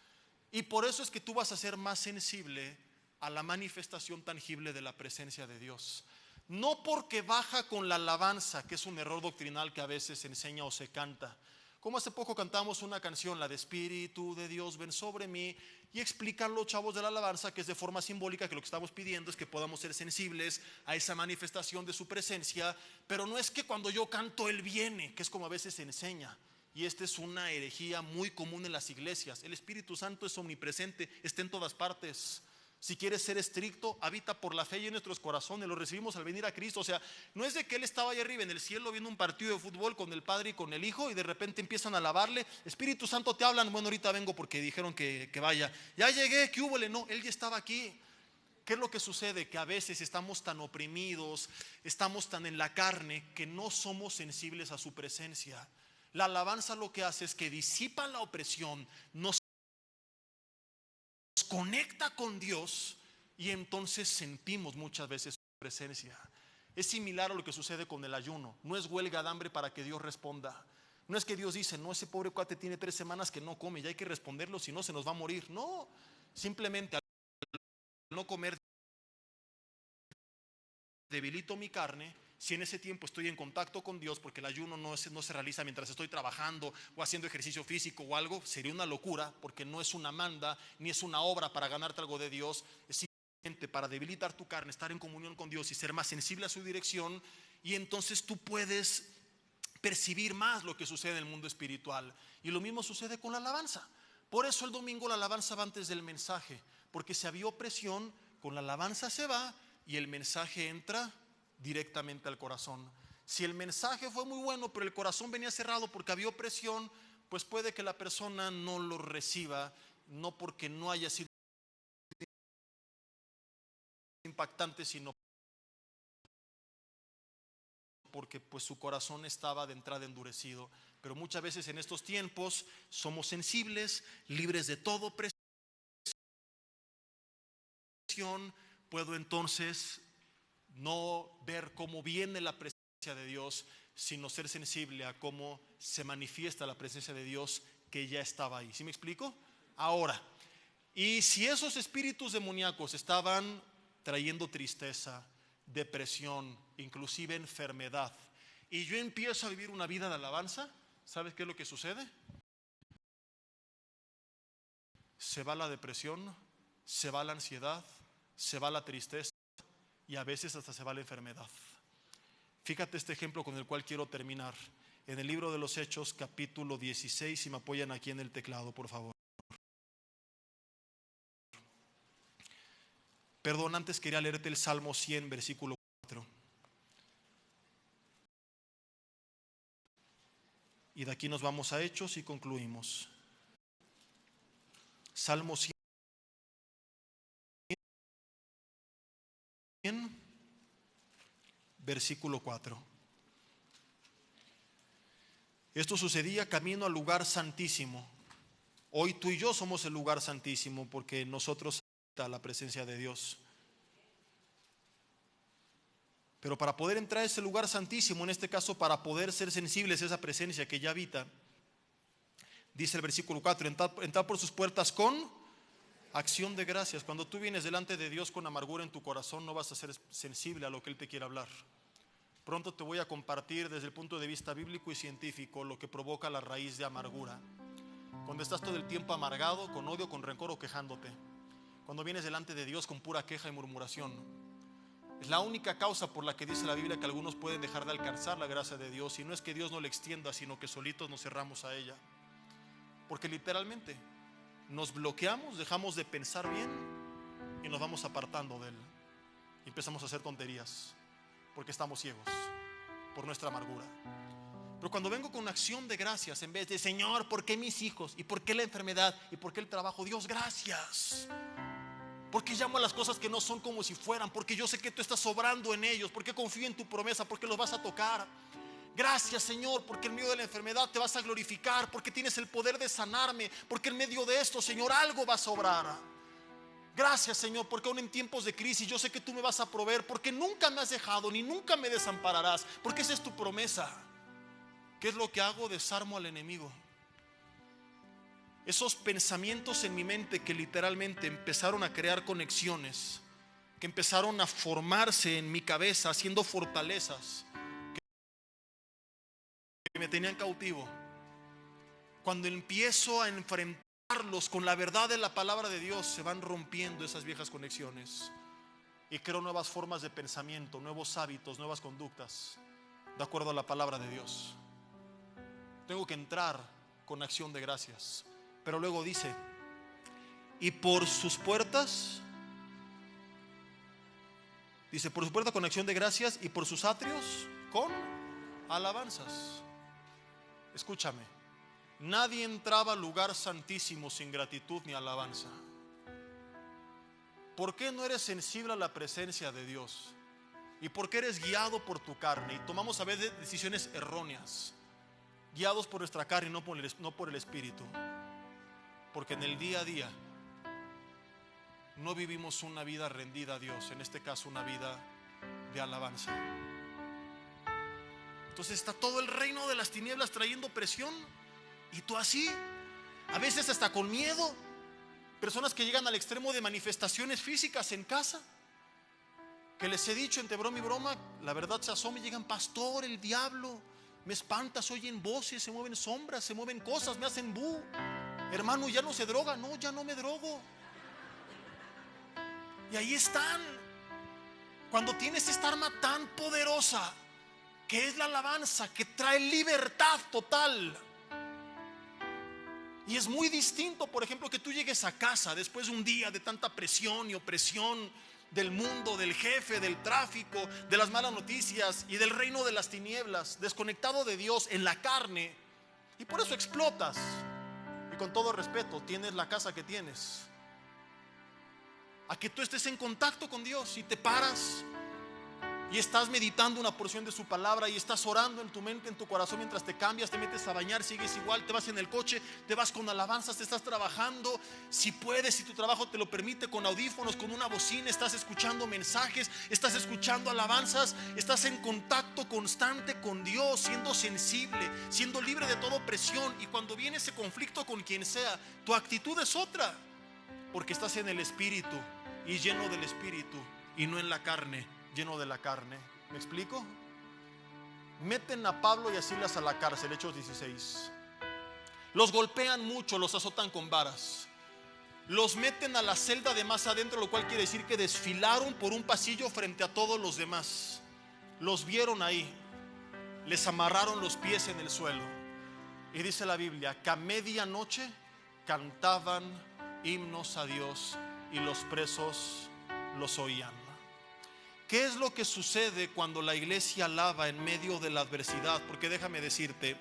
Y por eso es que tú vas a ser más sensible a la manifestación tangible de la presencia de Dios. No porque baja con la alabanza, que es un error doctrinal que a veces se enseña o se canta. Como hace poco cantamos una canción, la de Espíritu de Dios ven sobre mí, y explican los chavos de la alabanza que es de forma simbólica, que lo que estamos pidiendo es que podamos ser sensibles a esa manifestación de su presencia, pero no es que cuando yo canto Él viene, que es como a veces se enseña. Y esta es una herejía muy común en las iglesias. El Espíritu Santo es omnipresente, está en todas partes. Si quieres ser estricto, habita por la fe y en nuestros corazones, lo recibimos al venir a Cristo. O sea, no es de que Él estaba allá arriba en el cielo viendo un partido de fútbol con el Padre y con el Hijo y de repente empiezan a alabarle: Espíritu Santo, te hablan. Bueno, ahorita vengo porque dijeron que vaya. Ya llegué, ¿qué hubo? No, Él ya estaba aquí. ¿Qué es lo que sucede? Que a veces estamos tan oprimidos, estamos tan en la carne, que no somos sensibles a su presencia. La alabanza lo que hace es que disipa la opresión, nos conecta con Dios y entonces sentimos muchas veces su presencia. Es similar a lo que sucede con el ayuno. No es huelga de hambre para que Dios responda. No es que Dios dice: no, ese pobre cuate tiene 3 semanas que no come y hay que responderlo, si no se nos va a morir. No, simplemente al no comer debilito mi carne. Si en ese tiempo estoy en contacto con Dios, porque el ayuno no se realiza mientras estoy trabajando o haciendo ejercicio físico o algo, sería una locura, porque no es una manda ni es una obra para ganarte algo de Dios. Es simplemente para debilitar tu carne, estar en comunión con Dios y ser más sensible a su dirección, y entonces tú puedes percibir más lo que sucede en el mundo espiritual. Y lo mismo sucede con la alabanza. Por eso el domingo la alabanza va antes del mensaje, porque si había opresión, con la alabanza se va y el mensaje entra directamente al corazón. Si el mensaje fue muy bueno, pero el corazón venía cerrado porque había opresión, pues puede que la persona no lo reciba, no porque no haya sido impactante, sino porque pues su corazón estaba de entrada endurecido. Pero muchas veces en estos tiempos somos sensibles, libres de todo presión. Puedo entonces no ver cómo viene la presencia de Dios, sino ser sensible a cómo se manifiesta la presencia de Dios que ya estaba ahí. ¿Sí me explico? Ahora, y si esos espíritus demoníacos estaban trayendo tristeza, depresión, inclusive enfermedad, y yo empiezo a vivir una vida de alabanza, ¿sabes qué es lo que sucede? Se va la depresión, se va la ansiedad, se va la tristeza y a veces hasta se va la enfermedad. Fíjate este ejemplo con el cual quiero terminar. En el libro de los Hechos, capítulo 16, si me apoyan aquí en el teclado, por favor. Perdón, antes quería leerte el Salmo 100, versículo 4. Y de aquí nos vamos a Hechos y concluimos. Salmo 100, versículo 4. Esto sucedía camino al lugar santísimo. Hoy tú y yo somos el lugar santísimo porque nosotros está la presencia de Dios. Pero para poder entrar a ese lugar santísimo, en este caso para poder ser sensibles a esa presencia que ya habita, dice el versículo 4, entrar por sus puertas con acción de gracias. Cuando tú vienes delante de Dios con amargura en tu corazón, no vas a ser sensible a lo que Él te quiere hablar. Pronto te voy a compartir desde el punto de vista bíblico y científico lo que provoca la raíz de amargura. Cuando estás todo el tiempo amargado, con odio, con rencor o quejándote. Cuando vienes delante de Dios con pura queja y murmuración. Es la única causa por la que dice la Biblia que algunos pueden dejar de alcanzar la gracia de Dios. Y no es que Dios no le extienda, sino que solitos nos cerramos a ella. Porque literalmente nos bloqueamos, dejamos de pensar bien y nos vamos apartando de Él. Y empezamos a hacer tonterías porque estamos ciegos por nuestra amargura. Pero cuando vengo con una acción de gracias, en vez de Señor, ¿por qué mis hijos? ¿Y por qué la enfermedad? ¿Y por qué el trabajo? Dios, gracias. Porque llamo a las cosas que no son como si fueran, porque yo sé que tú estás obrando en ellos, porque confío en tu promesa, porque los vas a tocar. Gracias, Señor, porque en medio de la enfermedad te vas a glorificar, porque tienes el poder de sanarme, porque en medio de esto, Señor, algo vas a obrar. Gracias, Señor, porque aún en tiempos de crisis yo sé que tú me vas a proveer, porque nunca me has dejado ni nunca me desampararás, porque esa es tu promesa. ¿Qué es lo que hago? Desarmo al enemigo. Esos pensamientos en mi mente que literalmente empezaron a crear conexiones, que empezaron a formarse en mi cabeza, haciendo fortalezas que me tenían cautivo. Cuando empiezo a enfrentarlos con la verdad de la palabra de Dios, se van rompiendo esas viejas conexiones y creo nuevas formas de pensamiento, nuevos hábitos, nuevas conductas, de acuerdo a la palabra de Dios. Tengo que entrar con acción de gracias. Pero luego dice, y por sus puertas, dice, por su puerta con acción de gracias y por sus atrios con alabanzas. Escúchame, nadie entraba al lugar santísimo sin gratitud ni alabanza. ¿Por qué no eres sensible a la presencia de Dios? ¿Y por qué eres guiado por tu carne? Y tomamos a veces decisiones erróneas, guiados por nuestra carne y no por el Espíritu. Porque en el día a día no vivimos una vida rendida a Dios, en este caso una vida de alabanza. Entonces está todo el reino de las tinieblas trayendo presión y tú así, a veces hasta con miedo. Personas que llegan al extremo de manifestaciones físicas en casa, que les he dicho entre broma y broma, la verdad se asoma y llegan, pastor, el diablo me espanta, se oyen voces, se mueven sombras, se mueven cosas, me hacen bu. Hermano, ya no se droga. No, ya no me drogo. Y ahí están. Cuando tienes esta arma tan poderosa que es la alabanza, que trae libertad total. Y es muy distinto, por ejemplo, que tú llegues a casa después de un día de tanta presión y opresión del mundo, del jefe, del tráfico, de las malas noticias y del reino de las tinieblas, desconectado de Dios en la carne, y por eso explotas. Y con todo respeto, tienes la casa que tienes. A que tú estés en contacto con Dios y te paras y estás meditando una porción de su palabra y estás orando en tu mente, en tu corazón, mientras te cambias, te metes a bañar, sigues igual, te vas en el coche, te vas con alabanzas, te estás trabajando, si puedes, si tu trabajo te lo permite, con audífonos, con una bocina, estás escuchando mensajes, estás escuchando alabanzas, estás en contacto constante con Dios, siendo sensible, siendo libre de toda opresión. Y cuando viene ese conflicto con quien sea, tu actitud es otra, porque estás en el Espíritu y lleno del Espíritu y no en la carne, lleno de la carne. ¿Me explico? Meten a Pablo y a Silas a la cárcel, Hechos 16. Los golpean mucho, los azotan con varas. Los meten a la celda de más adentro, lo cual quiere decir que desfilaron por un pasillo frente a todos los demás. Los vieron ahí, les amarraron los pies en el suelo. Y dice la Biblia que a medianoche cantaban himnos a Dios y los presos los oían. ¿Qué es lo que sucede cuando la iglesia alaba en medio de la adversidad? Porque déjame decirte,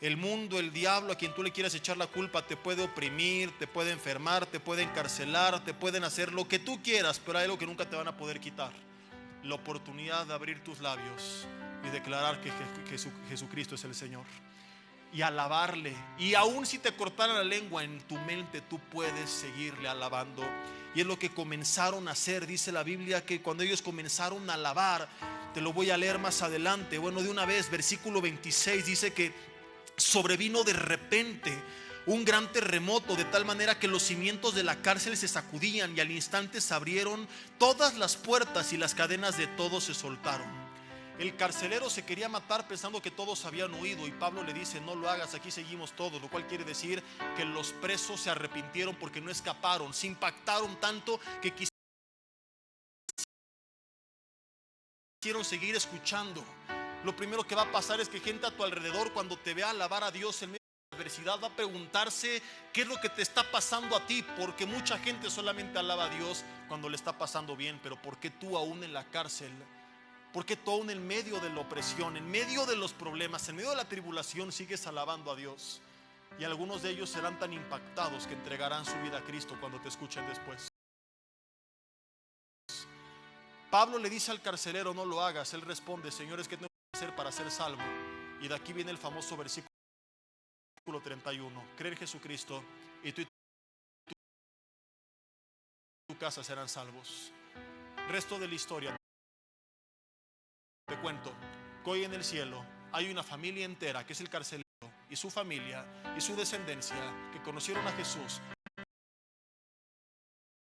El mundo, el diablo, a quien tú le quieras echar la culpa, te puede oprimir, te puede enfermar, te puede encarcelar, te pueden hacer lo que tú quieras, pero hay algo que nunca te van a poder quitar: la oportunidad de abrir tus labios y declarar que Jesucristo es el Señor, y alabarle. Y aún si te cortara la lengua, en tu mente tú puedes seguirle alabando. Y es lo que comenzaron a hacer. Dice la Biblia que cuando ellos comenzaron a alabar, te lo voy a leer más adelante, bueno, de una vez, versículo 26, dice que sobrevino de repente un gran terremoto, de tal manera que los cimientos de la cárcel se sacudían, y al instante se abrieron todas las puertas y las cadenas de todos se soltaron. El carcelero se quería matar pensando que todos habían huido, y Pablo le dice: no lo hagas, aquí seguimos todos. Lo cual quiere decir que los presos se arrepintieron porque no escaparon, se impactaron tanto que quisieron seguir escuchando. Lo primero que va a pasar es que gente a tu alrededor, cuando te vea alabar a Dios en medio de la adversidad, va a preguntarse qué es lo que te está pasando a ti, porque mucha gente solamente alaba a Dios cuando le está pasando bien. Pero ¿por qué tú aún en la cárcel? ¿Por qué tú aún en medio de la opresión, en medio de los problemas, en medio de la tribulación, sigues alabando a Dios? Y algunos de ellos serán tan impactados que entregarán su vida a Cristo cuando te escuchen después. Pablo le dice al carcelero: no lo hagas. Él responde: Señores, ¿qué tengo que hacer para ser salvo? Y de aquí viene el famoso versículo 31: cree en Jesucristo y tú y tu casa serán salvos. Resto de la historia, te cuento que hoy en el cielo hay una familia entera, que es el carcelero y su familia y su descendencia, que conocieron a Jesús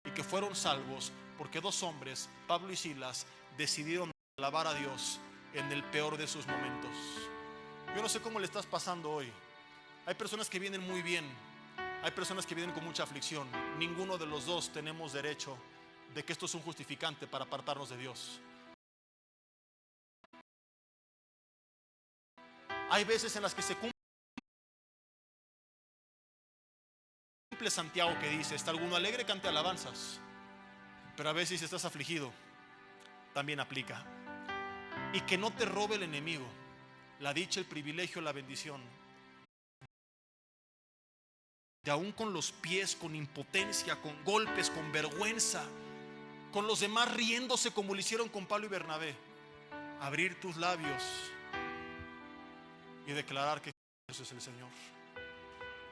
y que fueron salvos porque dos hombres, Pablo y Silas, decidieron alabar a Dios en el peor de sus momentos. Yo no sé cómo le estás pasando hoy. Hay personas que vienen muy bien, hay personas que vienen con mucha aflicción. Ninguno de los dos tenemos derecho de que esto es un justificante para apartarnos de Dios. Hay veces en las que se cumple Santiago, que dice: está alguno alegre, cante alabanzas. Pero a veces si estás afligido, también aplica. Y que no te robe el enemigo la dicha, el privilegio, la bendición de, aún con los pies, con impotencia, con golpes, con vergüenza, con los demás riéndose como lo hicieron con Pablo y Bernabé, abrir tus labios y declarar que Jesús es el Señor.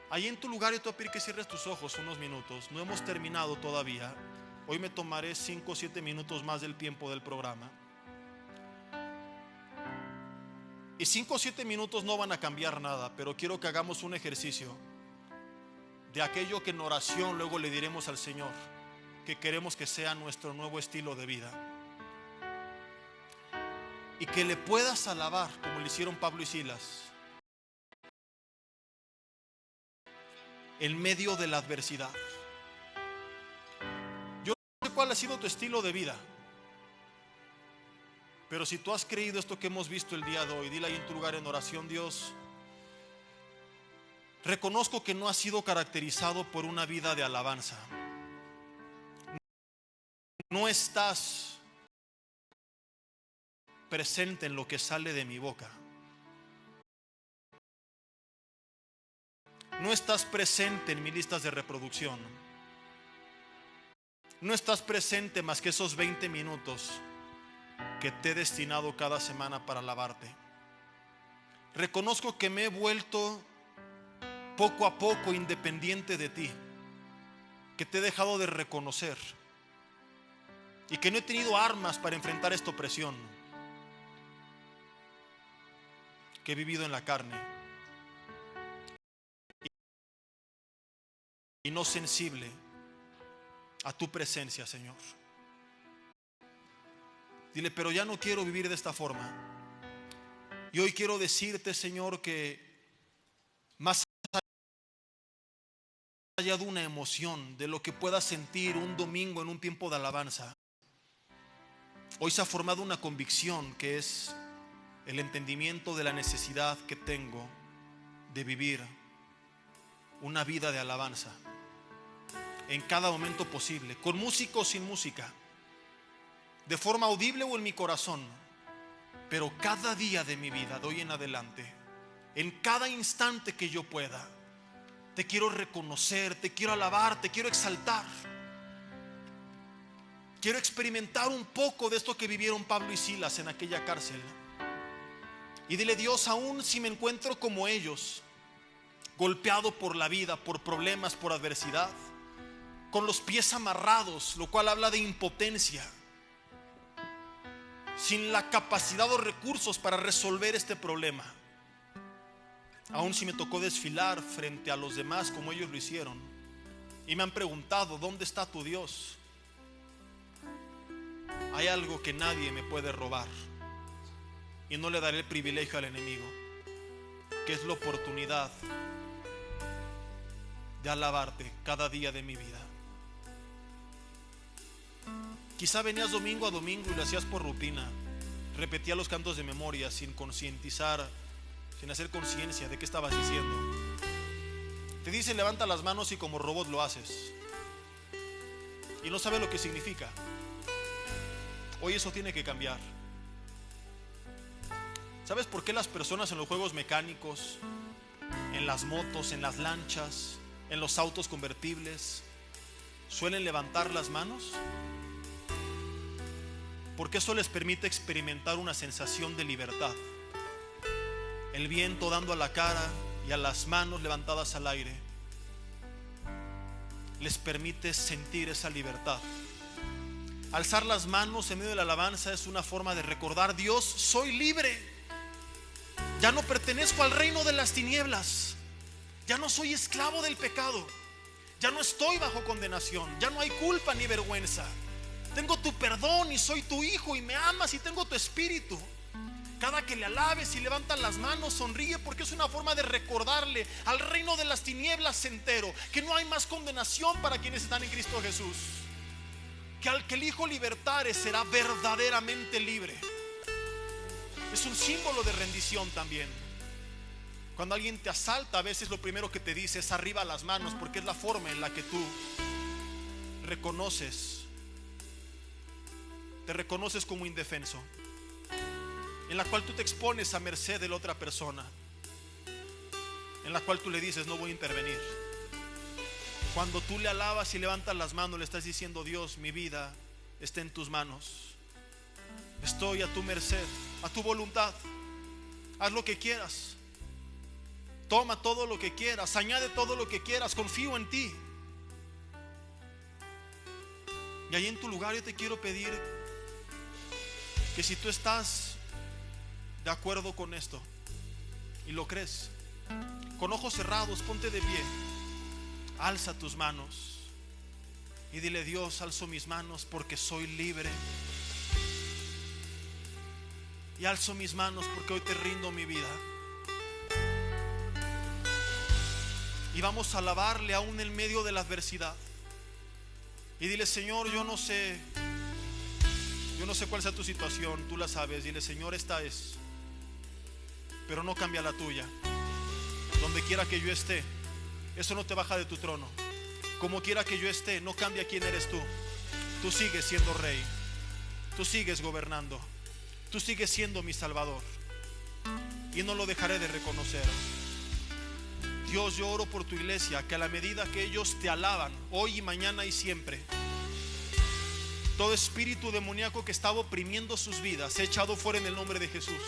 Ahí en tu lugar yo te voy a pedir que cierres tus ojos unos minutos. No hemos terminado todavía. Hoy me tomaré 5 o 7 minutos más del tiempo del programa. Y 5 o 7 minutos no van a cambiar nada, pero quiero que hagamos un ejercicio de aquello que en oración luego le diremos al Señor que queremos que sea nuestro nuevo estilo de vida. Y que le puedas alabar como le hicieron Pablo y Silas en medio de la adversidad. Yo no sé cuál ha sido tu estilo de vida, pero si tú has creído esto que hemos visto el día de hoy, dile ahí en tu lugar en oración: Dios, reconozco que no has sido caracterizado por una vida de alabanza. No estás presente en lo que sale de mi boca. No estás presente en mis listas de reproducción. No estás presente más que esos 20 minutos que te he destinado cada semana para alabarte. Reconozco que me he vuelto poco a poco independiente de ti, que te he dejado de reconocer y que no he tenido armas para enfrentar esta opresión, que he vivido en la carne y no sensible a tu presencia, Señor. Dile: pero ya no quiero vivir de esta forma. Y hoy quiero decirte, Señor, que más allá de una emoción, de lo que puedas sentir un domingo en un tiempo de alabanza, hoy se ha formado una convicción, que es el entendimiento de la necesidad que tengo de vivir una vida de alabanza en cada momento posible, con música o sin música, de forma audible o en mi corazón, pero cada día de mi vida, de hoy en adelante, en cada instante que yo pueda. Te quiero reconocer, te quiero alabar, te quiero exaltar. Quiero experimentar un poco de esto que vivieron Pablo y Silas en aquella cárcel. Y dile: Dios, aún si me encuentro como ellos, golpeado por la vida, por problemas, por adversidad, con los pies amarrados, lo cual habla de impotencia, sin la capacidad o recursos para resolver este problema, aún si me tocó desfilar frente a los demás como ellos lo hicieron, y me han preguntado: ¿dónde está tu Dios? Hay algo que nadie me puede robar, y no le daré el privilegio al enemigo, que es la oportunidad de alabarte cada día de mi vida. Quizá venías domingo a domingo y lo hacías por rutina, repetías los cantos de memoria sin concientizar, sin hacer conciencia de qué estabas diciendo. Te dice: levanta las manos, y como robot lo haces, y no sabes lo que significa. Hoy eso tiene que cambiar. ¿Sabes por qué las personas en los juegos mecánicos, en las motos, en las lanchas, en los autos convertibles, suelen levantar las manos? Porque eso les permite experimentar una sensación de libertad. El viento dando a la cara y a las manos levantadas al aire les permite sentir esa libertad. Alzar las manos en medio de la alabanza es una forma de recordar: Dios, soy libre. Ya no pertenezco al reino de las tinieblas. Ya no soy esclavo del pecado. Ya no estoy bajo condenación. Ya no hay culpa ni vergüenza. Tengo tu perdón y soy tu hijo, y me amas y tengo tu espíritu. Cada que le alabes y levantas las manos, sonríe, porque es una forma de recordarle al reino de las tinieblas entero que no hay más condenación para quienes están en Cristo Jesús. Que al que el Hijo libertare será verdaderamente libre. Es un símbolo de rendición también. Cuando alguien te asalta, a veces lo primero que te dice es: arriba las manos, porque es la forma en la que tú te reconoces como indefenso, en la cual tú te expones a merced de la otra persona, en la cual tú le dices: no voy a intervenir. Cuando tú le alabas y levantas las manos, le estás diciendo: Dios, mi vida está en tus manos. Estoy a tu merced, a tu voluntad. Haz lo que quieras. Toma todo lo que quieras, añade todo lo que quieras, confío en ti. Y ahí en tu lugar yo te quiero pedir que si tú estás de acuerdo con esto y lo crees, con ojos cerrados, ponte de pie, alza tus manos y dile: Dios, alzo mis manos porque soy libre. Y alzo mis manos porque hoy te rindo mi vida. Y vamos a alabarle aún en medio de la adversidad. Y dile: Señor, yo no sé cuál sea tu situación, tú la sabes. Dile: Señor, esta es, pero no cambia la tuya. Donde quiera que yo esté, eso no te baja de tu trono. Como quiera que yo esté, no cambia quién eres tú. Tú sigues siendo rey, tú sigues gobernando, tú sigues siendo mi Salvador, y no lo dejaré de reconocer. Dios, yo oro por tu iglesia, que a la medida que ellos te alaban, hoy y mañana y siempre, todo espíritu demoníaco que estaba oprimiendo sus vidas sea echado fuera en el nombre de Jesús.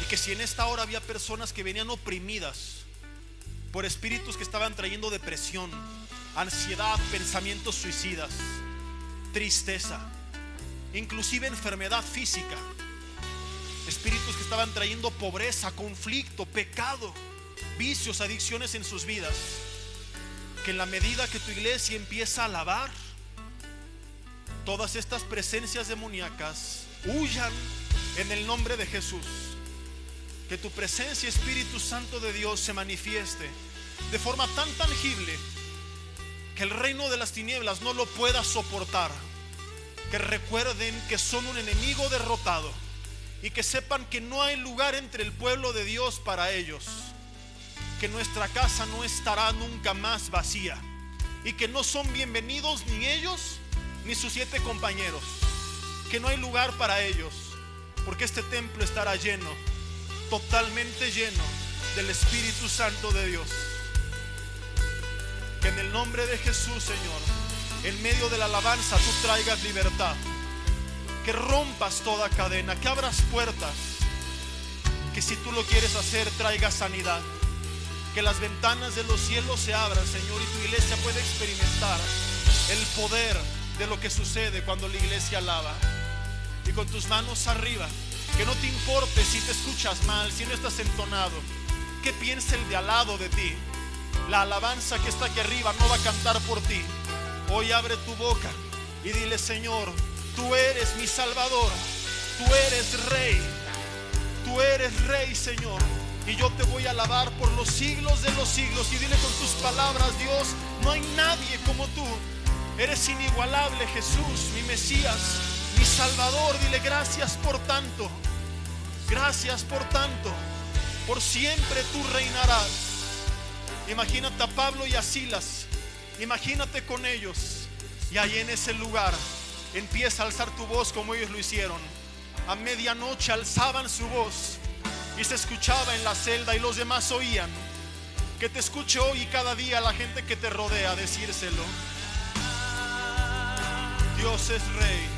Y que si en esta hora había personas que venían oprimidas por espíritus que estaban trayendo depresión, ansiedad, pensamientos suicidas, tristeza, inclusive enfermedad física, espíritus que estaban trayendo pobreza, conflicto, pecado, vicios, adicciones en sus vidas, que en la medida que tu iglesia empieza a alabar, todas estas presencias demoníacas huyan en el nombre de Jesús. Que tu presencia, Espíritu Santo de Dios, se manifieste de forma tan tangible que el reino de las tinieblas no lo pueda soportar. Que recuerden que son un enemigo derrotado y que sepan que no hay lugar entre el pueblo de Dios para ellos. Que nuestra casa no estará nunca más vacía y que no son bienvenidos ni ellos ni sus 7 compañeros. Que no hay lugar para ellos, porque este templo estará lleno totalmente lleno del Espíritu Santo de Dios. Que en el nombre de Jesús, Señor, en medio de la alabanza tú traigas libertad, que rompas toda cadena, que abras puertas, que si tú lo quieres hacer traigas sanidad, que las ventanas de los cielos se abran, Señor, y tu iglesia pueda experimentar el poder de lo que sucede cuando la iglesia alaba. Y con tus manos arriba, que no te importe si te escuchas mal, si no estás entonado, que piense el de al lado de ti. La alabanza que está aquí arriba no va a cantar por ti. Hoy abre tu boca y dile: Señor, tú eres mi Salvador, tú eres Rey, Señor, y yo te voy a alabar por los siglos de los siglos. Y dile con tus palabras: Dios, no hay nadie como tú, eres inigualable, Jesús, mi Mesías, mi Salvador. Dile: gracias por tanto, por siempre tú reinarás. Imagínate a Pablo y a Silas, imagínate con ellos, y ahí en ese lugar empieza a alzar tu voz como ellos lo hicieron. A medianoche alzaban su voz y se escuchaba en la celda y los demás oían. Que te escuche hoy y cada día la gente que te rodea decírselo: Dios es Rey.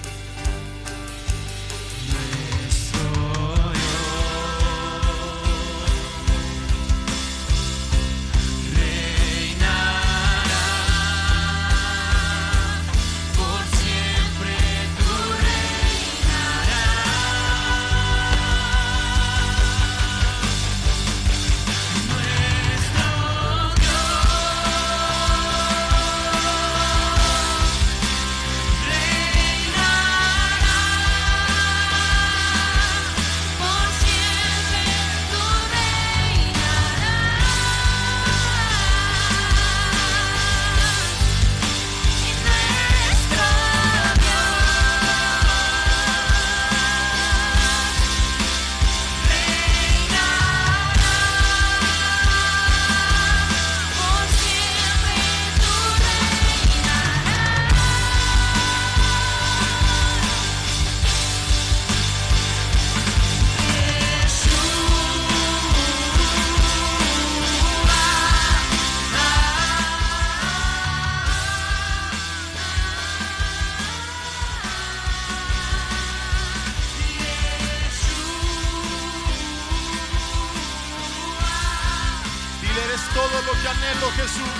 Todo lo que anhelo, Jesús.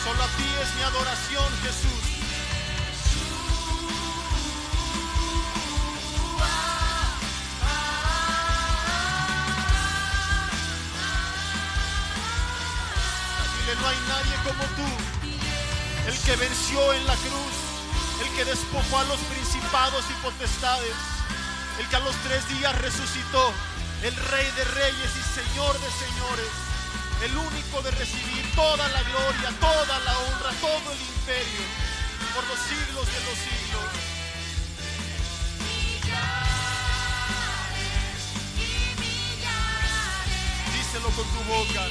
Solo a ti es mi adoración, Jesús. Dile: no hay nadie como tú, el que venció en la cruz, el que despojó a los principados y potestades, el que a los 3 días resucitó, el Rey de reyes y Señor de señores, el único de recibir toda la gloria, toda la honra, todo el imperio, por los siglos de los siglos. Díselo con tu boca.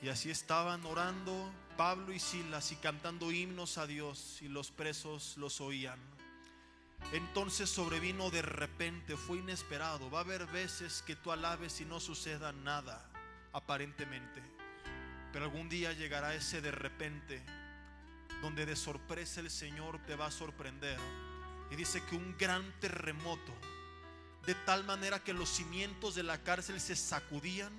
Y así estaban orando Pablo y Silas y cantando himnos a Dios, y los presos los oían. Entonces sobrevino de repente, fue inesperado. Va a haber veces que tú alabes y no suceda nada aparentemente, Pero algún día llegará ese de repente, donde de sorpresa el Señor te va a sorprender. Y dice que un gran terremoto, de tal manera que los cimientos de la cárcel se sacudían,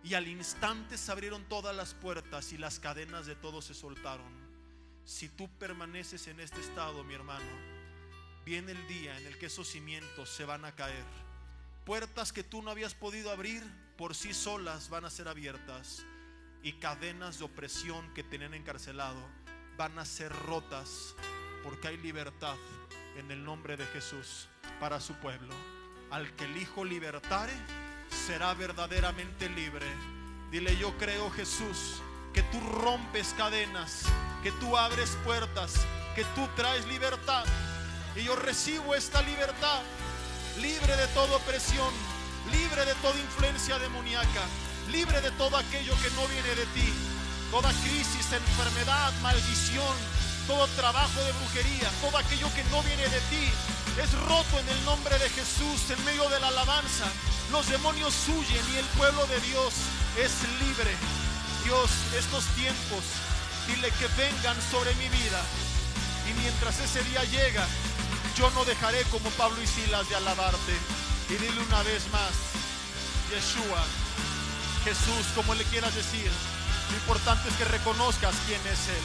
y al instante se abrieron todas las puertas y las cadenas de todos se soltaron. Si tú permaneces en este estado, mi hermano, viene el día en el que esos cimientos se van a caer. Puertas que tú no habías podido abrir por sí solas van a ser abiertas, y cadenas de opresión que tenían encarcelado van a ser rotas, porque hay libertad en el nombre de Jesús para su pueblo. Al que el Hijo libertare será verdaderamente libre. Dile: yo creo, Jesús, que tú rompes cadenas, que tú abres puertas, que tú traes libertad, y yo recibo esta libertad, libre de toda opresión, libre de toda influencia demoníaca, libre de todo aquello que no viene de ti. Toda crisis, enfermedad, maldición, todo trabajo de brujería, todo aquello que no viene de ti es roto en el nombre de Jesús. En medio de la alabanza, los demonios huyen y el pueblo de Dios es libre. Dios, estos tiempos, dile que vengan sobre mi vida, y mientras ese día llega, yo no dejaré, como Pablo y Silas, de alabarte. Y dile una vez más: Yeshua, Jesús, como le quieras decir. Lo importante es que reconozcas quién es Él.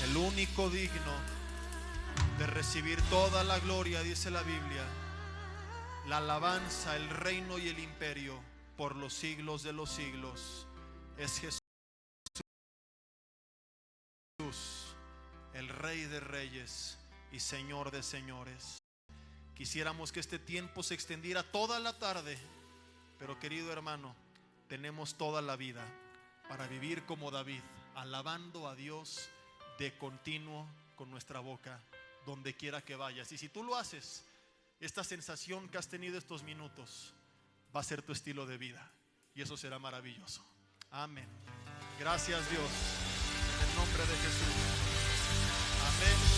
El único digno de recibir toda la gloria, dice la Biblia, la alabanza, el reino y el imperio por los siglos de los siglos, es Jesús, el Rey de reyes y Señor de señores. Quisiéramos que este tiempo se extendiera toda la tarde, pero querido hermano, tenemos toda la vida para vivir como David, alabando a Dios de continuo con nuestra boca, donde quiera que vayas. Y si tú lo haces, esta sensación que has tenido estos minutos va a ser tu estilo de vida, y eso será maravilloso. Amén. Gracias, Dios, en el nombre de Jesús. Amén.